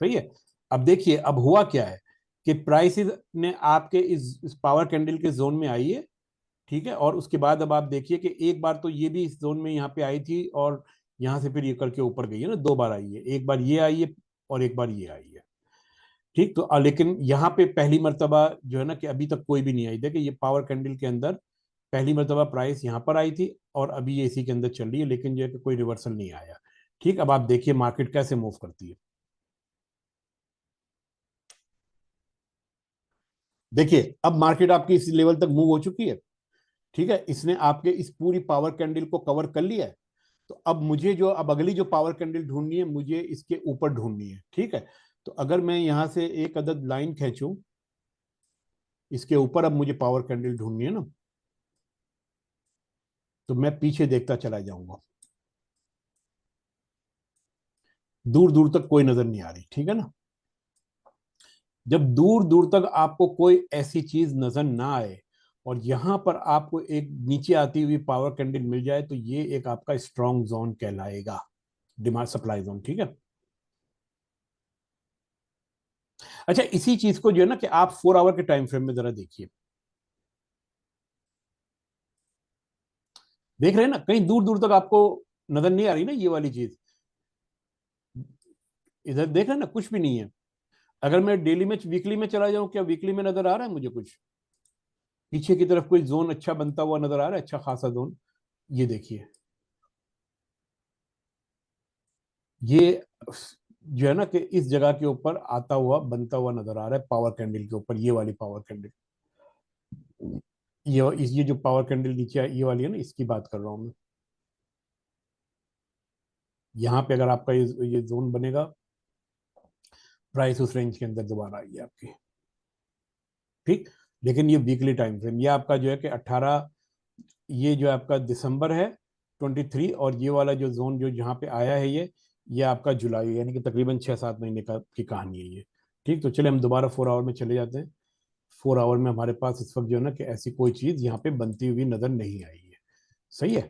A: सही है। अब देखिए अब हुआ क्या है कि प्राइसेस ने आपके इस पावर कैंडल के जोन में आई है, ठीक है। और उसके बाद अब आप देखिए कि एक बार तो ये भी इस जोन में यहाँ पे आई थी, और यहाँ से फिर ये करके ऊपर गई है ना, दो बार आई है, एक बार ये आई है और एक बार ये आई है। ठीक, तो लेकिन यहाँ पे पहली मर्तबा जो है ना कि अभी तक कोई भी नहीं आई। देखिए ये पावर कैंडल के अंदर पहली मर्तबा प्राइस यहाँ पर आई थी और अभी ये इसी के अंदर चल रही है, लेकिन जो है कि कोई रिवर्सल नहीं आया। ठीक, अब आप देखिए मार्केट कैसे मूव करती है। देखिए अब मार्केट आपकी इस लेवल तक मूव हो चुकी है, ठीक है। इसने आपके इस पूरी पावर कैंडल को कवर कर लिया है। तो अब मुझे जो अब अगली जो पावर कैंडल ढूंढनी है, मुझे इसके ऊपर ढूंढनी है, ठीक है। तो अगर मैं यहां से एक अदद लाइन खींचूं इसके ऊपर, अब मुझे पावर कैंडल ढूंढनी है ना, तो मैं पीछे देखता चला जाऊंगा। दूर दूर तक कोई नजर नहीं आ रही, ठीक है ना। जब दूर दूर तक आपको कोई ऐसी चीज नजर ना आए और यहां पर आपको एक नीचे आती हुई पावर कैंडल मिल जाए तो ये एक आपका स्ट्रॉन्ग जोन कहलाएगा, डिमांड सप्लाई जोन, ठीक है। अच्छा, इसी चीज को जो है ना कि आप 4 आवर के टाइम फ्रेम में जरा देखिए, देख रहे हैं ना, कहीं दूर दूर तक आपको नजर नहीं आ रही ना ये वाली चीज, इधर देख रहे हैं ना, कुछ भी नहीं है। अगर मैं डेली में वीकली में चला जाऊं, क्या वीकली में नजर आ रहा है मुझे कुछ? पीछे की तरफ कोई जोन अच्छा बनता हुआ नजर आ रहा है, अच्छा खासा जोन? ये देखिए, ये जो है ना कि इस जगह के ऊपर आता हुआ बनता हुआ नजर आ रहा है पावर कैंडल के ऊपर, ये वाली पावर कैंडल, ये जो पावर कैंडल नीचे ये वाली है ना, इसकी बात कर रहा हूं मैं। यहाँ पे अगर आपका ये जोन बनेगा, प्राइस उस रेंज के अंदर दोबारा आएगी आपकी, ठीक। लेकिन ये वीकली टाइम फ्रेम, ये आपका जो है कि 18, ये जो आपका दिसंबर है 23, और ये वाला जो जोन जो जहाँ पे आया है ये आपका जुलाई, यानी कि तकरीबन 6-7 महीने का की कहानी है ये, ठीक। तो चले हम दोबारा 4 आवर में चले जाते हैं। 4 आवर में हमारे पास इस वक्त जो है ना कि ऐसी कोई चीज यहाँ पे बनती हुई नजर नहीं आई है, सही है।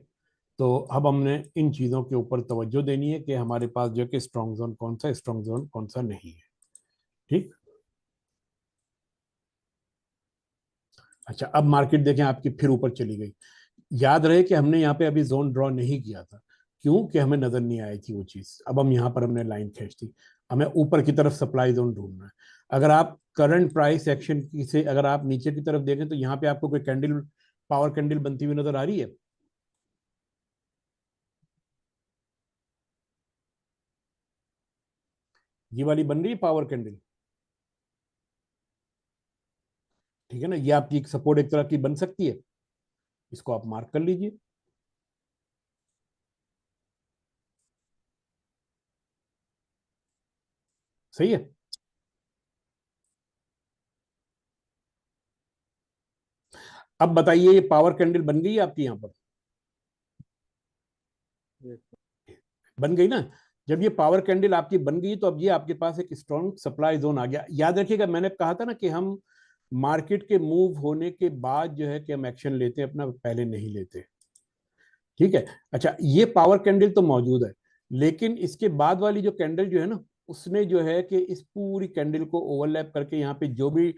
A: तो अब हमने इन चीजों के ऊपर तवज्जो देनी है कि हमारे पास जो है कि स्ट्रॉन्ग जोन कौन सा, स्ट्रॉन्ग जोन कौन सा नहीं है, ठीक। अच्छा, अब मार्केट देखें आपकी फिर ऊपर चली गई। याद रहे कि हमने यहाँ पे अभी जोन ड्रॉ नहीं किया था, क्यों कि हमें नजर नहीं आई थी वो चीज। अब हम यहाँ पर हमने लाइन खींच दी, हमें ऊपर की तरफ सप्लाई जोन ढूंढना है। अगर आप करंट प्राइस एक्शन की से अगर आप नीचे की तरफ देखें तो यहाँ पे आपको कोई कैंडल, पावर कैंडल बनती हुई नजर आ रही है? ये वाली बन रही है पावर कैंडल, ठीक है ना। ये आपकी सपोर्ट एक तरह की बन सकती है, इसको आप मार्क कर लीजिए, सही है। अब बताइए, ये पावर कैंडल बन गई है आपकी यहाँ पर, बन गई ना। जब ये पावर कैंडल आपकी बन गई तो अब ये आपके पास एक स्ट्रॉन्ग सप्लाई जोन आ गया। याद रखिएगा, मैंने कहा था ना कि हम मार्केट के मूव होने के बाद जो है कि हम एक्शन लेते हैं अपना, पहले नहीं लेते, ठीक है। अच्छा, ये पावर कैंडल तो मौजूद है, लेकिन इसके बाद वाली जो कैंडल जो है ना, उसने जो है कि इस पूरी कैंडल को ओवरलैप करके यहाँ पे जो भी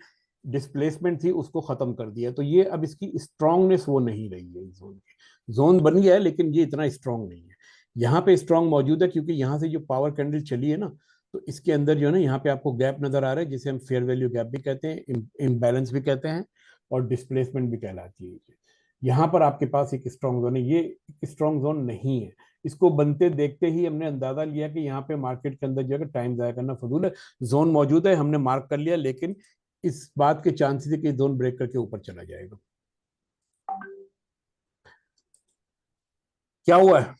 A: डिस्प्लेसमेंट थी उसको खत्म कर दिया। तो ये अब इसकी स्ट्रांगनेस वो नहीं रही है, इस जोन की, जोन बन गया है लेकिन ये इतना स्ट्रांग नहीं है। यहाँ पे स्ट्रांग मौजूद है क्योंकि यहाँ से जो पावर कैंडल चली है ना, तो इसके अंदर जो है ना यहाँ पे आपको गैप नजर आ रहा है, जिसे हम फेयर वैल्यू गैप भी कहते हैं, इम्बैलेंस भी कहते हैं, और डिस्प्लेसमेंट भी कहलाती है। यहाँ पर आपके पास एक स्ट्रॉन्ग जोन है, ये एक स्ट्रॉन्ग जोन नहीं है। इसको बनते देखते ही हमने अंदाजा लिया कि यहाँ पे मार्केट के अंदर जो है टाइम जाया करना फजूल है। जोन मौजूद है, हमने मार्क कर लिया, लेकिन इस बात के चांसेस है कि जोन ब्रेक करके ऊपर चला जाएगा। क्या हुआ है,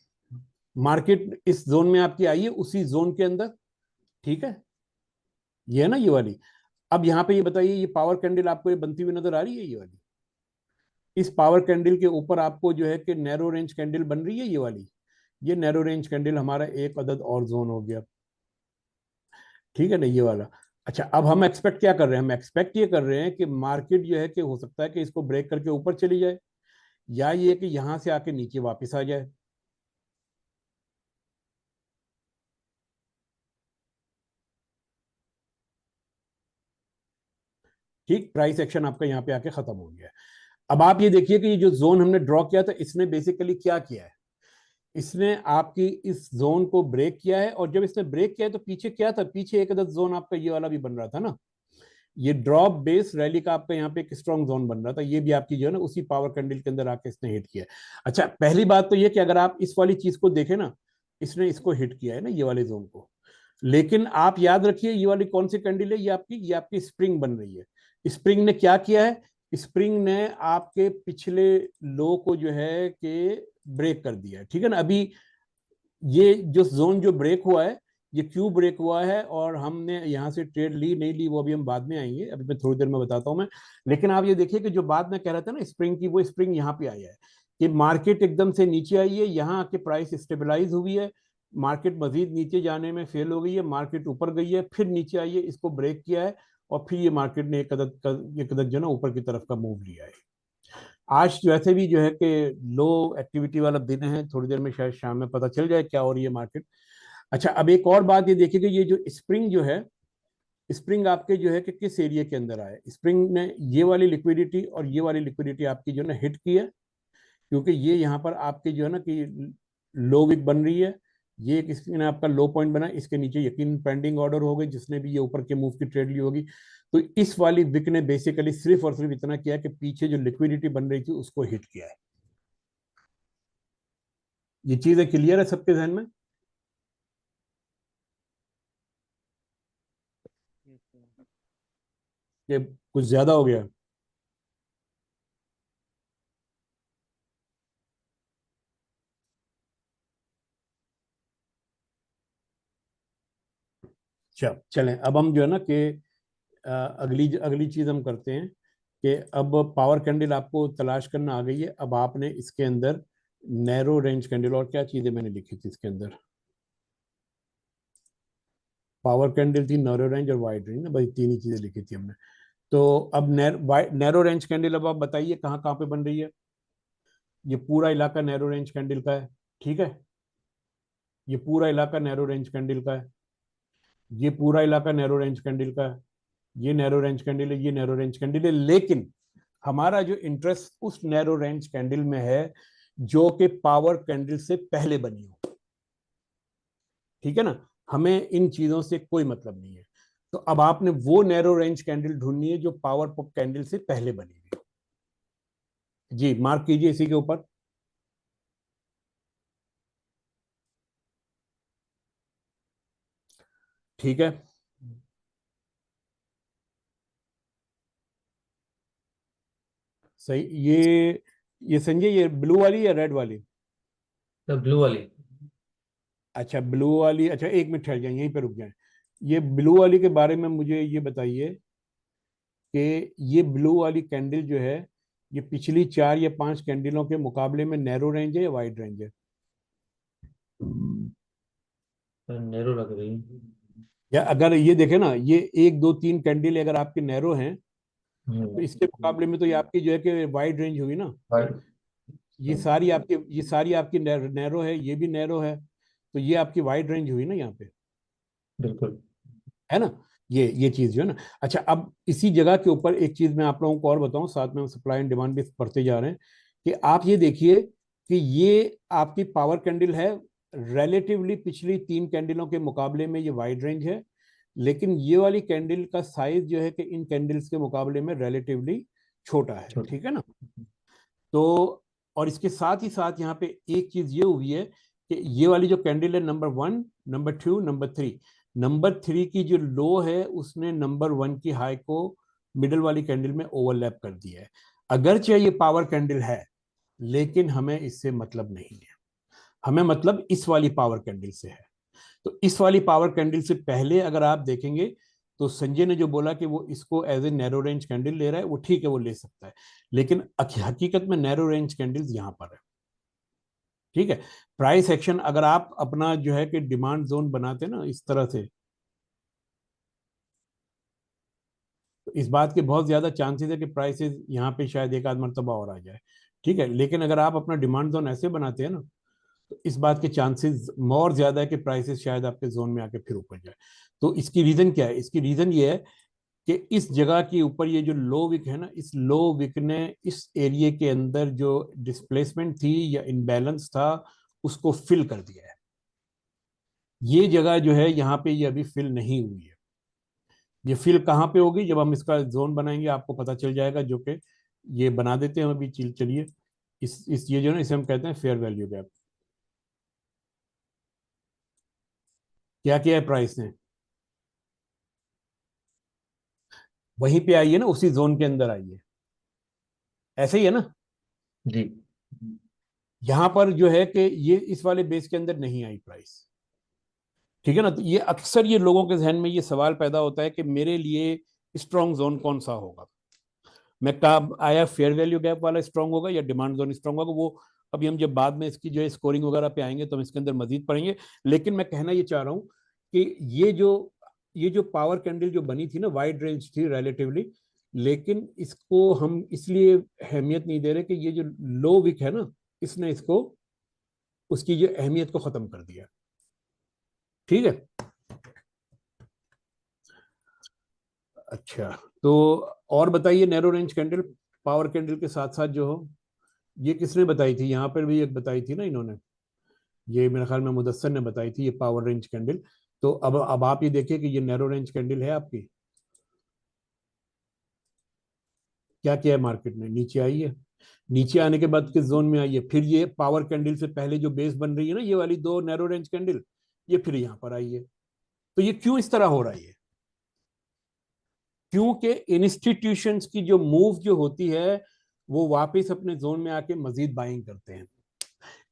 A: मार्केट इस जोन में आपकी आई है, उसी जोन के अंदर, ठीक है। ये है ना ये वाली। अब यहाँ पे ये बताइए, ये पावर कैंडल आपको ये बनती हुई नजर आ रही है, ये वाली? इस पावर कैंडल के ऊपर आपको जो है कि नैरो रेंज कैंडल बन रही है, ये वाली। ये नैरो रेंज कैंडल हमारा एक अदद और जोन हो गया, ठीक है ना, ये वाला। अच्छा, अब हम एक्सपेक्ट क्या कर रहे हैं, हम एक्सपेक्ट ये कर रहे हैं कि मार्केट जो है कि हो सकता है कि इसको ब्रेक करके ऊपर चली जाए, या ये कि यहां से आके नीचे वापस आ जाए, ठीक। प्राइस एक्शन आपका यहाँ पे आके खत्म हो गया है। अब आप ये देखिए कि ये जो जोन हमने ड्रॉ किया था, इसने बेसिकली क्या किया है, इसने आपकी इस जोन को ब्रेक किया है। और जब इसने ब्रेक किया है तो पीछे क्या था, पीछे एक अदद जोन आपका ये वाला भी बन रहा था ना, ये ड्रॉप बेस रैली का आपका यहाँ पे एक स्ट्रॉन्ग जोन बन रहा था, ये भी आपकी जो है ना उसी पावर कैंडल के अंदर आके इसने हिट किया है। अच्छा, पहली बात तो ये कि अगर आप इस वाली चीज को देखें ना, इसने इसको हिट किया है ना ये वाले जोन को, लेकिन आप याद रखिए ये वाली कौन सी कैंडल है, ये आपकी स्प्रिंग बन रही है। स्प्रिंग ने क्या किया है, स्प्रिंग ने आपके पिछले लो को जो है कि ब्रेक कर दिया है, ठीक है ना। अभी ये जो जोन जो ब्रेक हुआ है, ये क्यों ब्रेक हुआ है और हमने यहाँ से ट्रेड ली नहीं ली, वो अभी हम बाद में आएंगे, अभी मैं थोड़ी देर में बताता हूँ मैं। लेकिन आप ये देखिए कि जो बात मैं कह रहा था ना स्प्रिंग की, वो स्प्रिंग यहाँ पे आई है कि मार्केट एकदम से नीचे आई है, यहाँ आके प्राइस स्टेबलाइज हुई है, मार्केट मजीद नीचे जाने में फेल हो गई है, मार्केट ऊपर गई है, फिर नीचे आई है, इसको ब्रेक किया है, और फिर ये मार्केट ने एक कदम जो है ना ऊपर की तरफ का मूव लिया है। आज वैसे भी जो है कि लो एक्टिविटी वाला दिन है, थोड़ी देर में शायद शाम में पता चल जाए क्या हो रही है मार्केट। अच्छा, अब एक और बात ये देखिए कि ये जो स्प्रिंग जो है, स्प्रिंग आपके जो है कि किस एरिया के अंदर आया। स्प्रिंग ने ये वाली लिक्विडिटी और ये वाली लिक्विडिटी आपकी जो है ना हिट की है, क्योंकि ये यहाँ पर आपके जो है ना कि लो विक बन रही है, ये एक इसने आपका लो पॉइंट बना, इसके नीचे यकीन पेंडिंग ऑर्डर हो गए जिसने भी ये ऊपर के मूव की ट्रेड ली होगी। तो इस वाली विक ने बेसिकली सिर्फ और सिर्फ इतना किया कि पीछे जो लिक्विडिटी बन रही थी उसको हिट किया है। ये चीजें क्लियर है सबके जहन में? ये कुछ ज्यादा हो गया? चलें, अब हम जो है ना कि अगली अगली चीज हम करते हैं कि अब पावर कैंडल आपको तलाश करना आ गई है। अब आपने इसके अंदर नैरो रेंज कैंडल, और क्या चीजें मैंने लिखी थी इसके अंदर, पावर कैंडल थी, नैरो रेंज और वाइड रेंज ना, भाई तीन ही चीजें लिखी थी हमने। तो अब नैरो रेंज कैंडल, अब आप बताइए कहाँ कहाँ पे बन रही है। ये पूरा इलाका नैरो रेंज कैंडल का है, ठीक है, ये पूरा इलाका नैरो रेंज कैंडल का है, ये पूरा इलाका नैरो रेंज कैंडल का है, ये नैरो रेंज कैंडल है, ये नैरो रेंज कैंडल है। लेकिन हमारा जो इंटरेस्ट उस नैरो रेंज कैंडल में है जो कि पावर कैंडल से पहले बनी हो, ठीक है ना, हमें इन चीजों से कोई मतलब नहीं है। तो अब आपने वो नैरो रेंज कैंडल ढूंढनी है जो पावर पॉप कैंडल से पहले बनी हुई। जी मार्क कीजिए इसी के ऊपर। ठीक है, सही। ये संजय, ये ब्लू वाली या रेड वाली?
C: तो ब्लू वाली।
A: अच्छा ब्लू वाली, अच्छा एक मिनट ठहर जाए, यहीं पे रुक जाए। ये ब्लू वाली के बारे में मुझे ये बताइए कि ये ब्लू वाली कैंडल जो है, ये पिछली 4 या 5 कैंडलों के मुकाबले में नैरो रेंज है या वाइड रेंज है?
C: तो नैरो लग रही है।
A: या अगर ये देखे ना, ये 1 2 3 कैंडल अगर आपके नैरो हैं, तो
C: हम्म।
A: इसके मुकाबले में तो ये आपकी जो है कि वाइड रेंज हुई ना।
C: वाइट।
A: ये सारी आपकी नैरो है, ये भी नैरो है, तो ये आपकी वाइड रेंज हुई ना यहाँ पे,
C: बिल्कुल।
A: है ना। ये चीज जो है ना। अच्छा, अब इसी जगह के ऊपर एक चीज मैं आप लोगों को और बताऊं, साथ में हम सप्लाई एंड डिमांड भी पढ़ते जा रहे हैं, कि आप ये देखिए कि ये आपकी पावर कैंडल है, रिलेटिवली पिछली 3 कैंडलों के मुकाबले में ये वाइड रेंज है, लेकिन ये वाली कैंडल का साइज जो है कि इन कैंडल्स के मुकाबले में रिलेटिवली छोटा है,
C: छोटी।
A: ठीक है ना। तो और इसके साथ ही साथ यहाँ पे एक चीज ये हुई है कि ये वाली जो कैंडल है, नंबर 1, नंबर 2, नंबर 3 की जो लो है उसने नंबर 1 की हाई को मिडल वाली कैंडल में ओवरलैप कर दिया है। अगरचे ये पावर कैंडल है, लेकिन हमें इससे मतलब नहीं है, हमें मतलब इस वाली पावर कैंडल से है। तो इस वाली पावर कैंडल से पहले अगर आप देखेंगे, तो संजय ने जो बोला कि वो इसको as a narrow range candle ले रहा है, वो ठीक है, वो ले सकता है, लेकिन हकीकत में नैरो रेंज कैंडल्स यहां पर है, ठीक है। प्राइस एक्शन अगर आप अपना जो है कि डिमांड जोन बनाते ना इस तरह से, तो इस बात के बहुत ज्यादा चांसेस है कि प्राइसेस यहाँ पे शायद एक आध मरतबा और आ जाए, ठीक है। लेकिन अगर आप अपना डिमांड जोन ऐसे बनाते हैं ना, तो इस बात के चांसेस और ज्यादा है कि प्राइसेस शायद आपके जोन में आके फिर ऊपर जाए। तो इसकी रीजन क्या है? इसकी रीजन ये है कि इस जगह के ऊपर ये जो लो विक है ना, इस लो विक ने इस एरिया के अंदर जो डिस्प्लेसमेंट थी या इनबैलेंस था, उसको फिल कर दिया है। ये जगह जो है यहाँ पे ये अभी फिल नहीं हुई है। ये फिल कहाँ पे होगी? जब हम इसका जोन बनाएंगे आपको पता चल जाएगा, जो कि ये बना देते हैं अभी। चलिए, इस ये जो है ना, इसे हम कहते हैं फेयर वैल्यू गैप। क्या किया है प्राइस ने? वहीं पे आइए ना, उसी जोन के अंदर आइए, ऐसे ही है ना।
C: जी।
A: यहां पर जो है कि ये इस वाले बेस के अंदर नहीं आई प्राइस, ठीक है ना। तो ये अक्सर ये लोगों के जहन में ये सवाल पैदा होता है कि मेरे लिए स्ट्रॉन्ग जोन कौन सा होगा। मैं कहा आया फेयर वैल्यू गैप वाला स्ट्रॉन्ग होगा या डिमांड जोन स्ट्रॉन्ग होगा, वो अभी हम जब बाद में इसकी जो है स्कोरिंग वगैरह पे आएंगे तो हम इसके अंदर मजीद पढ़ेंगे, लेकिन मैं कहना ये चाह रहा हूँ कि ये जो पावर कैंडल जो बनी थी ना, वाइड रेंज थी रिलेटिवली, लेकिन इसको हम इसलिए अहमियत नहीं दे रहे कि ये जो लो विक है ना, इसने इसको उसकी जो अहमियत को खत्म कर दिया। ठीक है, अच्छा, तो और बताइए, narrow range candle power candle के साथ साथ जो हो, ये किसने बताई थी? यहाँ पर भी एक बताई थी ना इन्होंने, ये मेरे ख्याल में मुदस्सर ने बताई थी, ये पावर रेंज कैंडल। तो अब आप ये देखिए कि ये नैरो रेंज कैंडल है आपकी, क्या किया है मार्केट ने, नीचे आई है, नीचे आने के बाद किस जोन में आई है, फिर ये पावर कैंडल से पहले जो बेस बन रही है ना, ये वाली दो नैरो रेंज कैंडल, ये फिर यहाँ पर आई है। तो ये क्यों इस तरह हो रहा है? क्योंकि इंस्टीट्यूशंस की जो मूव जो होती है वो वापस अपने जोन में आके मजीद बाइंग करते हैं।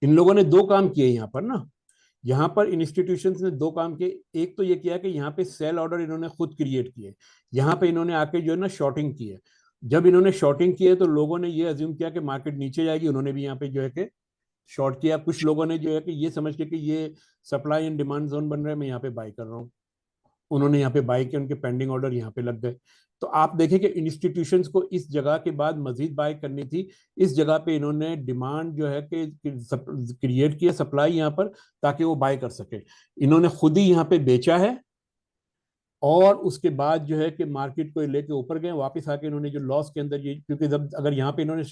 A: इन लोगों ने दो काम किए यहाँ पर ना, यहाँ पर इंस्टीट्यूशंस ने दो काम किए। एक तो ये किया कि यहाँ पे सेल ऑर्डर इन्होंने खुद क्रिएट किए, यहाँ पे इन्होंने आके जो है ना शॉर्टिंग की है। जब इन्होंने शॉर्टिंग की है तो लोगों ने ये अज्यूम किया कि मार्केट नीचे जाएगी, उन्होंने भी यहाँ पे जो है कि शॉर्ट किया। कुछ लोगों ने जो है कि ये समझ के कि ये सप्लाई एंड डिमांड जोन बन रहा है, मैं यहाँ पे बाई कर रहा हूँ, उन्होंने यहाँ पे बाई किया, उनके पेंडिंग ऑर्डर यहाँ पे लग गए। तो आप देखें कि इंस्टीट्यूशंस को इस जगह के बाद मजीद बाई करनी थी, इस जगह पे इन्होंने डिमांड जो है कि क्रिएट किया, सप्लाई यहाँ पर, ताकि वो बाई कर सके। इन्होंने खुद ही यहाँ पे बेचा है, और उसके बाद जो है कि मार्केट को लेके ऊपर गए, वापस आके इन्होंने जो लॉस के अंदर ये, क्योंकि जब अगर यहाँ पे इन्होंने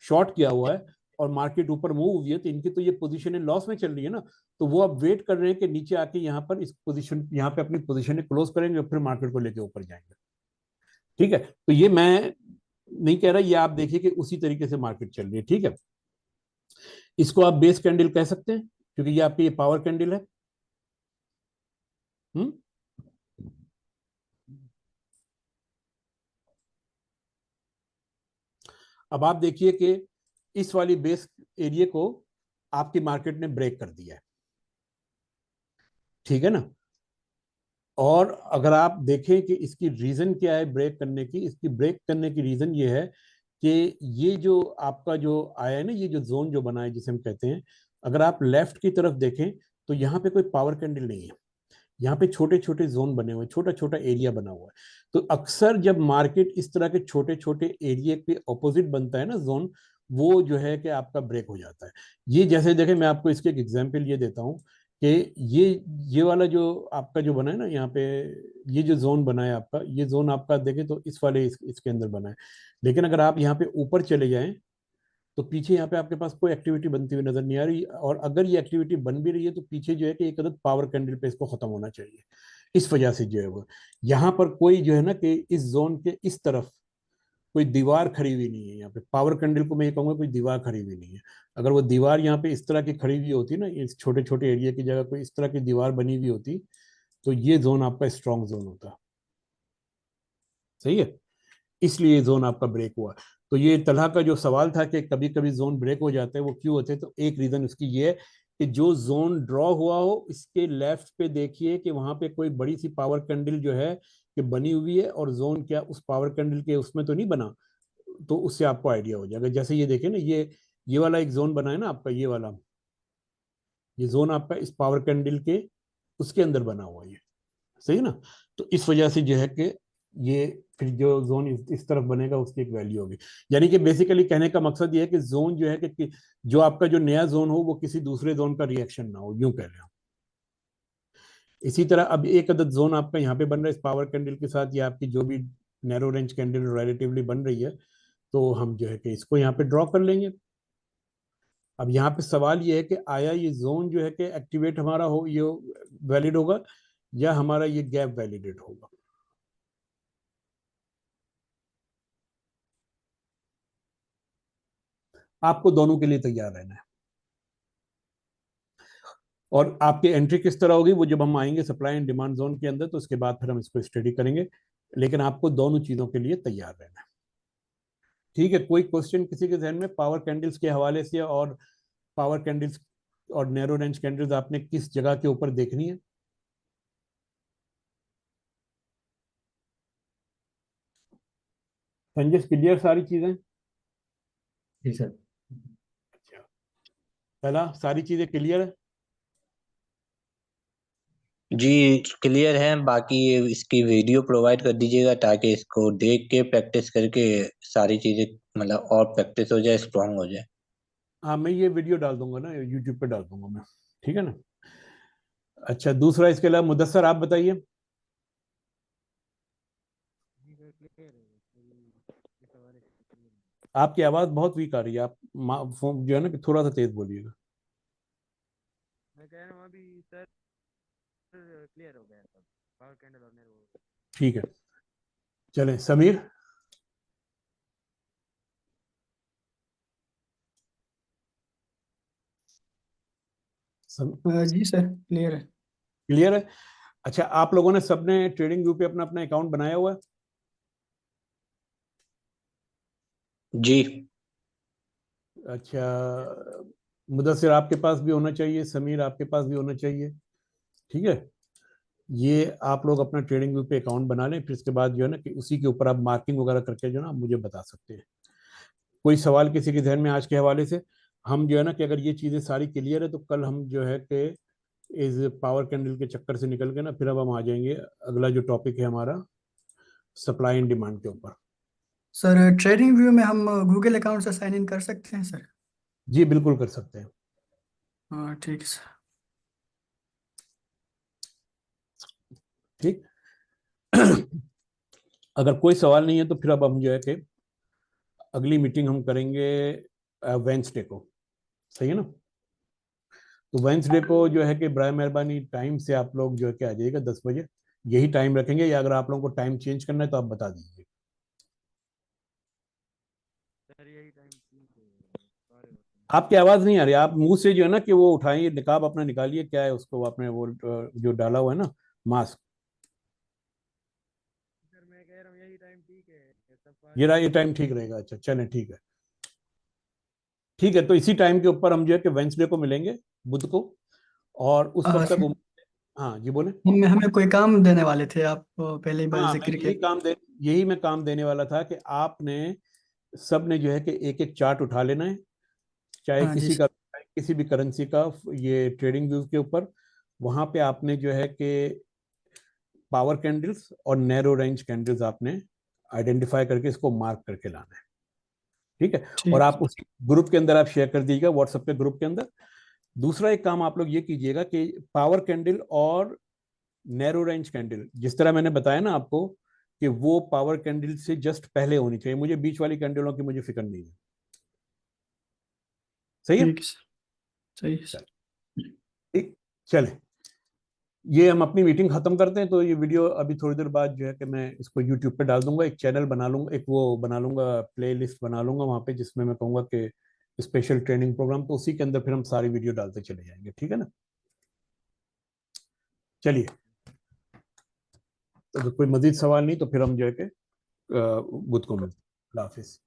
A: शॉर्ट किया हुआ है और मार्केट ऊपर मूव हुई है तो इनकी तो ये पोजीशन लॉस में चल रही है ना, तो वो अब वेट कर रहे हैं कि नीचे आके यहाँ पर इस पोजीशन, यहाँ पे अपनी पोजीशन क्लोज करेंगे और फिर मार्केट को लेके ऊपर जाएंगे। ठीक है, तो ये मैं नहीं कह रहा, ये आप देखिए कि उसी तरीके से मार्केट चल रही है। ठीक है, इसको आप बेस कैंडल कह सकते हैं, क्योंकि ये आपकी ये पावर कैंडल है। हम्म, अब आप देखिए कि इस वाली बेस एरिया को आपकी मार्केट ने ब्रेक कर दिया है। ठीक है ना, और अगर आप देखें कि इसकी रीजन क्या है ब्रेक करने की, इसकी ब्रेक करने की रीजन ये है कि ये जो आपका जो आया है ना, ये जो जोन जो बना है जिसे हम कहते हैं, अगर आप लेफ्ट की तरफ देखें तो यहाँ पे कोई पावर कैंडल नहीं है, यहाँ पे छोटे छोटे जोन बने हुए, छोटा छोटा एरिया बना हुआ है। तो अक्सर जब मार्केट इस तरह के छोटे छोटे एरिया के ऑपोजिट बनता है ना जोन, वो जो है कि आपका ब्रेक हो जाता है। ये जैसे देखें, मैं आपको इसके एक एग्जांपल ये देता हूँ कि ये वाला जो आपका जो बना है ना यहाँ पे, ये जो जोन बना है आपका, ये जोन आपका देखें तो इस वाले इसके अंदर बना है। लेकिन अगर आप यहाँ पे ऊपर चले जाएं तो पीछे यहाँ पे आपके पास कोई एक्टिविटी बनती हुई नजर नहीं आ रही, और अगर ये एक्टिविटी बन भी रही है तो पीछे जो है कि एक अदद पावर कैंडल पे इसको खत्म होना चाहिए। इस वजह से जो है वो यहाँ पर कोई जो है ना कि इस जोन के इस तरफ कोई दीवार खड़ी हुई नहीं है। यहाँ पे पावर कैंडल को मैं ये कहूँगा कोई दीवार खड़ी हुई नहीं है। अगर वो दीवार यहाँ पे इस तरह की खड़ी हुई होती ना, इस छोटे छोटे एरिया की जगह कोई इस तरह की दीवार बनी हुई होती, तो ये जोन आपका स्ट्रॉन्ग जोन होता। सही है, इसलिए जोन आपका ब्रेक हुआ। तो ये तरह का जो सवाल था कि कभी कभी जोन ब्रेक हो जाते हैं, वो क्यों होते हैं, तो एक रीजन उसकी ये है कि जो जोन ड्रॉ हुआ हो इसके लेफ्ट पे देखिए कि वहां पे कोई बड़ी सी पावर कैंडल जो है कि बनी हुई है, और जोन क्या उस पावर कैंडल के उसमें तो नहीं बना, तो उससे आपको आइडिया हो जाएगा। जैसे ये देखिए ना, ये वाला एक जोन बना है ना आपका, ये वाला, ये जोन आपका इस पावर कैंडल के उसके अंदर बना हुआ है ये। सही है ना, तो इस वजह से जो है कि ये फिर जो जोन इस तरफ बनेगा उसकी एक वैल्यू होगी। यानी कि बेसिकली कहने का मकसद ये है कि जोन जो है कि जो आपका जो नया जोन हो वो किसी दूसरे जोन का रिएक्शन ना हो, यूं कह रहे हो। इसी तरह अब एक अदद जोन आपका यहाँ पे बन रहा है इस पावर कैंडल के साथ, ये आपकी जो भी नैरो रेंज कैंडल रिलेटिवली बन रही है, तो हम जो है कि इसको यहाँ पे ड्रॉ कर लेंगे। अब यहाँ पे सवाल ये है कि आया ये जोन जो है कि एक्टिवेट हमारा हो, ये वैलिड होगा या हमारा ये गैप वैलिडेट होगा। आपको दोनों के लिए तैयार रहना है। और आपकी एंट्री किस तरह होगी वो जब हम आएंगे सप्लाई एंड डिमांड जोन के अंदर, तो उसके बाद फिर हम इसको स्टडी करेंगे। लेकिन आपको दोनों चीजों के लिए तैयार रहना है। ठीक है, कोई क्वेश्चन किसी के जहन में पावर कैंडल्स के हवाले से, और पावर कैंडल्स और नैरो रेंज कैंडल्स आपने किस जगह के ऊपर देखनी है? संजय, क्लियर सारी चीजें?
C: जी सर।
A: अच्छा, पहला सारी चीजें क्लियर है?
D: जी क्लियर है। बाकी ये इसकी वीडियो प्रोवाइड कर दीजिएगा ताकि इसको देख के प्रैक्टिस करके सारी चीजें मतलब और प्रैक्टिस हो जाए, स्ट्रांग हो जाए।
A: हाँ, मैं ये वीडियो डाल दूंगा ना, यूट्यूब पे डाल दूंगा मैं, ठीक है ना। अच्छा, दूसरा इसके अलावा मुदस्सर आप बताइए।
B: जी सर क्लियर है, इस हवाले से clear है।
A: आपकी आवाज बहुत वीक आ रही है, आप फोन जो है ना कि थोड़ा सा तेज बोलिएगा।
B: मैं कह रहा हूँ अभी सर क्लियर हो गया सब, पावर कैंडल और नेरो।
A: ठीक है, चलें समीर।
E: जी सर क्लियर है।
A: क्लियर है। अच्छा, आप लोगों ने सबने ट्रेडिंग व्यू पे अपना अपना अकाउंट बनाया हुआ है?
D: जी
A: अच्छा, मुदस्सिर आपके पास भी होना चाहिए, समीर आपके पास भी होना चाहिए, ठीक है। ये आप लोग अपना ट्रेडिंग व्यू पे अकाउंट बना लें, फिर इसके बाद जो है ना कि उसी के ऊपर आप मार्किंग वगैरह करके जो है ना मुझे बता सकते हैं। कोई सवाल किसी के ध्यान में आज के हवाले से? हम जो है ना कि अगर ये चीज़ें सारी क्लियर है तो कल हम जो है कि इस पावर कैंडल के चक्कर से निकल के ना फिर अब हम आ जाएंगे अगला जो टॉपिक है हमारा, सप्लाई एंड डिमांड के ऊपर।
E: सर ट्रेडिंग व्यू में हम गूगल अकाउंट से साइन इन कर सकते हैं सर?
A: जी बिल्कुल कर सकते हैं।
E: हाँ ठीक है सर।
A: ठीक। अगर कोई सवाल नहीं है तो फिर अब हम जो है कि अगली मीटिंग हम करेंगे वेंसडे को, सही है ना। तो वेंसडे को जो है कि बराए मेहरबानी टाइम से आप लोग जो है कि आ जाइएगा 10 बजे, यही टाइम रखेंगे, या अगर आप लोगों को टाइम चेंज करना है तो आप बता दीजिए।
B: सर यही टाइम ठीक है, सारे होते हैं।
A: आपकी आवाज नहीं आ रही, आप मुंह से जो है ना कि वो उठाइए, निकाब अपना निकालिए, क्या है उसको आपने वो जो डाला हुआ है ना, मास्क।
B: सर मैं कह रहा हूँ यही टाइम ठीक है, सब
A: ये
B: फारिग
A: ये
B: होते
A: टाइम
B: हैं।
A: ठीक रहेगा। अच्छा चलें, ठीक है। ठीक है, तो इसी टाइम के ऊपर हम जो है कि वेंसडे को मिलेंगे, बुध को, और उस वक्त तक
E: सर
A: हाँ जी बोले।
E: हमें हमें कोई काम देने वाले थे आप, पहले ही बार
A: हाँ, मैं
E: जिक्र किया।
A: यही मैं काम देने वाला था कि आपने सब ने जो है कि एक एक चार्ट उठा लेना है, चाहे
E: हाँ जी
A: किसी
E: सर।
A: का, किसी भी करेंसी का, ये ट्रेडिंग व्यूज के ऊपर। वहां पे आपने जो है कि पावर कैंडल्स और नैरो रेंज कैंडल्स आपने आइडेंटिफाई करके इसको मार्क करके लाना है, ठीक है। और
E: ठीक।
A: आप उस ग्रुप के अंदर आप शेयर कर दीजिएगा, व्हाट्सएप के ग्रुप के अंदर। दूसरा एक काम आप लोग ये कीजिएगा कि पावर कैंडल और नैरो रेंज कैंडल, जिस तरह मैंने बताया ना आपको कि वो पावर कैंडल से जस्ट पहले होनी चाहिए, मुझे बीच वाली कैंडलों की मुझे फिक्र नहीं है, सही है।
E: ठीक है सर। सही है
A: चल,
E: सर।
A: ठीक, चले, ये हम अपनी मीटिंग खत्म करते हैं। तो ये वीडियो अभी थोड़ी देर बाद जो है कि मैं इसको यूट्यूब पे डाल दूंगा, एक चैनल बना लूंगा, एक वो बना लूंगा, प्ले लिस्ट बना लूंगा वहां पे, जिसमें मैं कहूंगा कि स्पेशल ट्रेनिंग प्रोग्राम, तो उसी के अंदर फिर हम सारी वीडियो डालते चले जाएंगे, ठीक है ना। चलिए, तो अगर कोई मजीद सवाल नहीं तो फिर हम जो है कि बुध को मिलते हैं। अल्लाह हाफिज।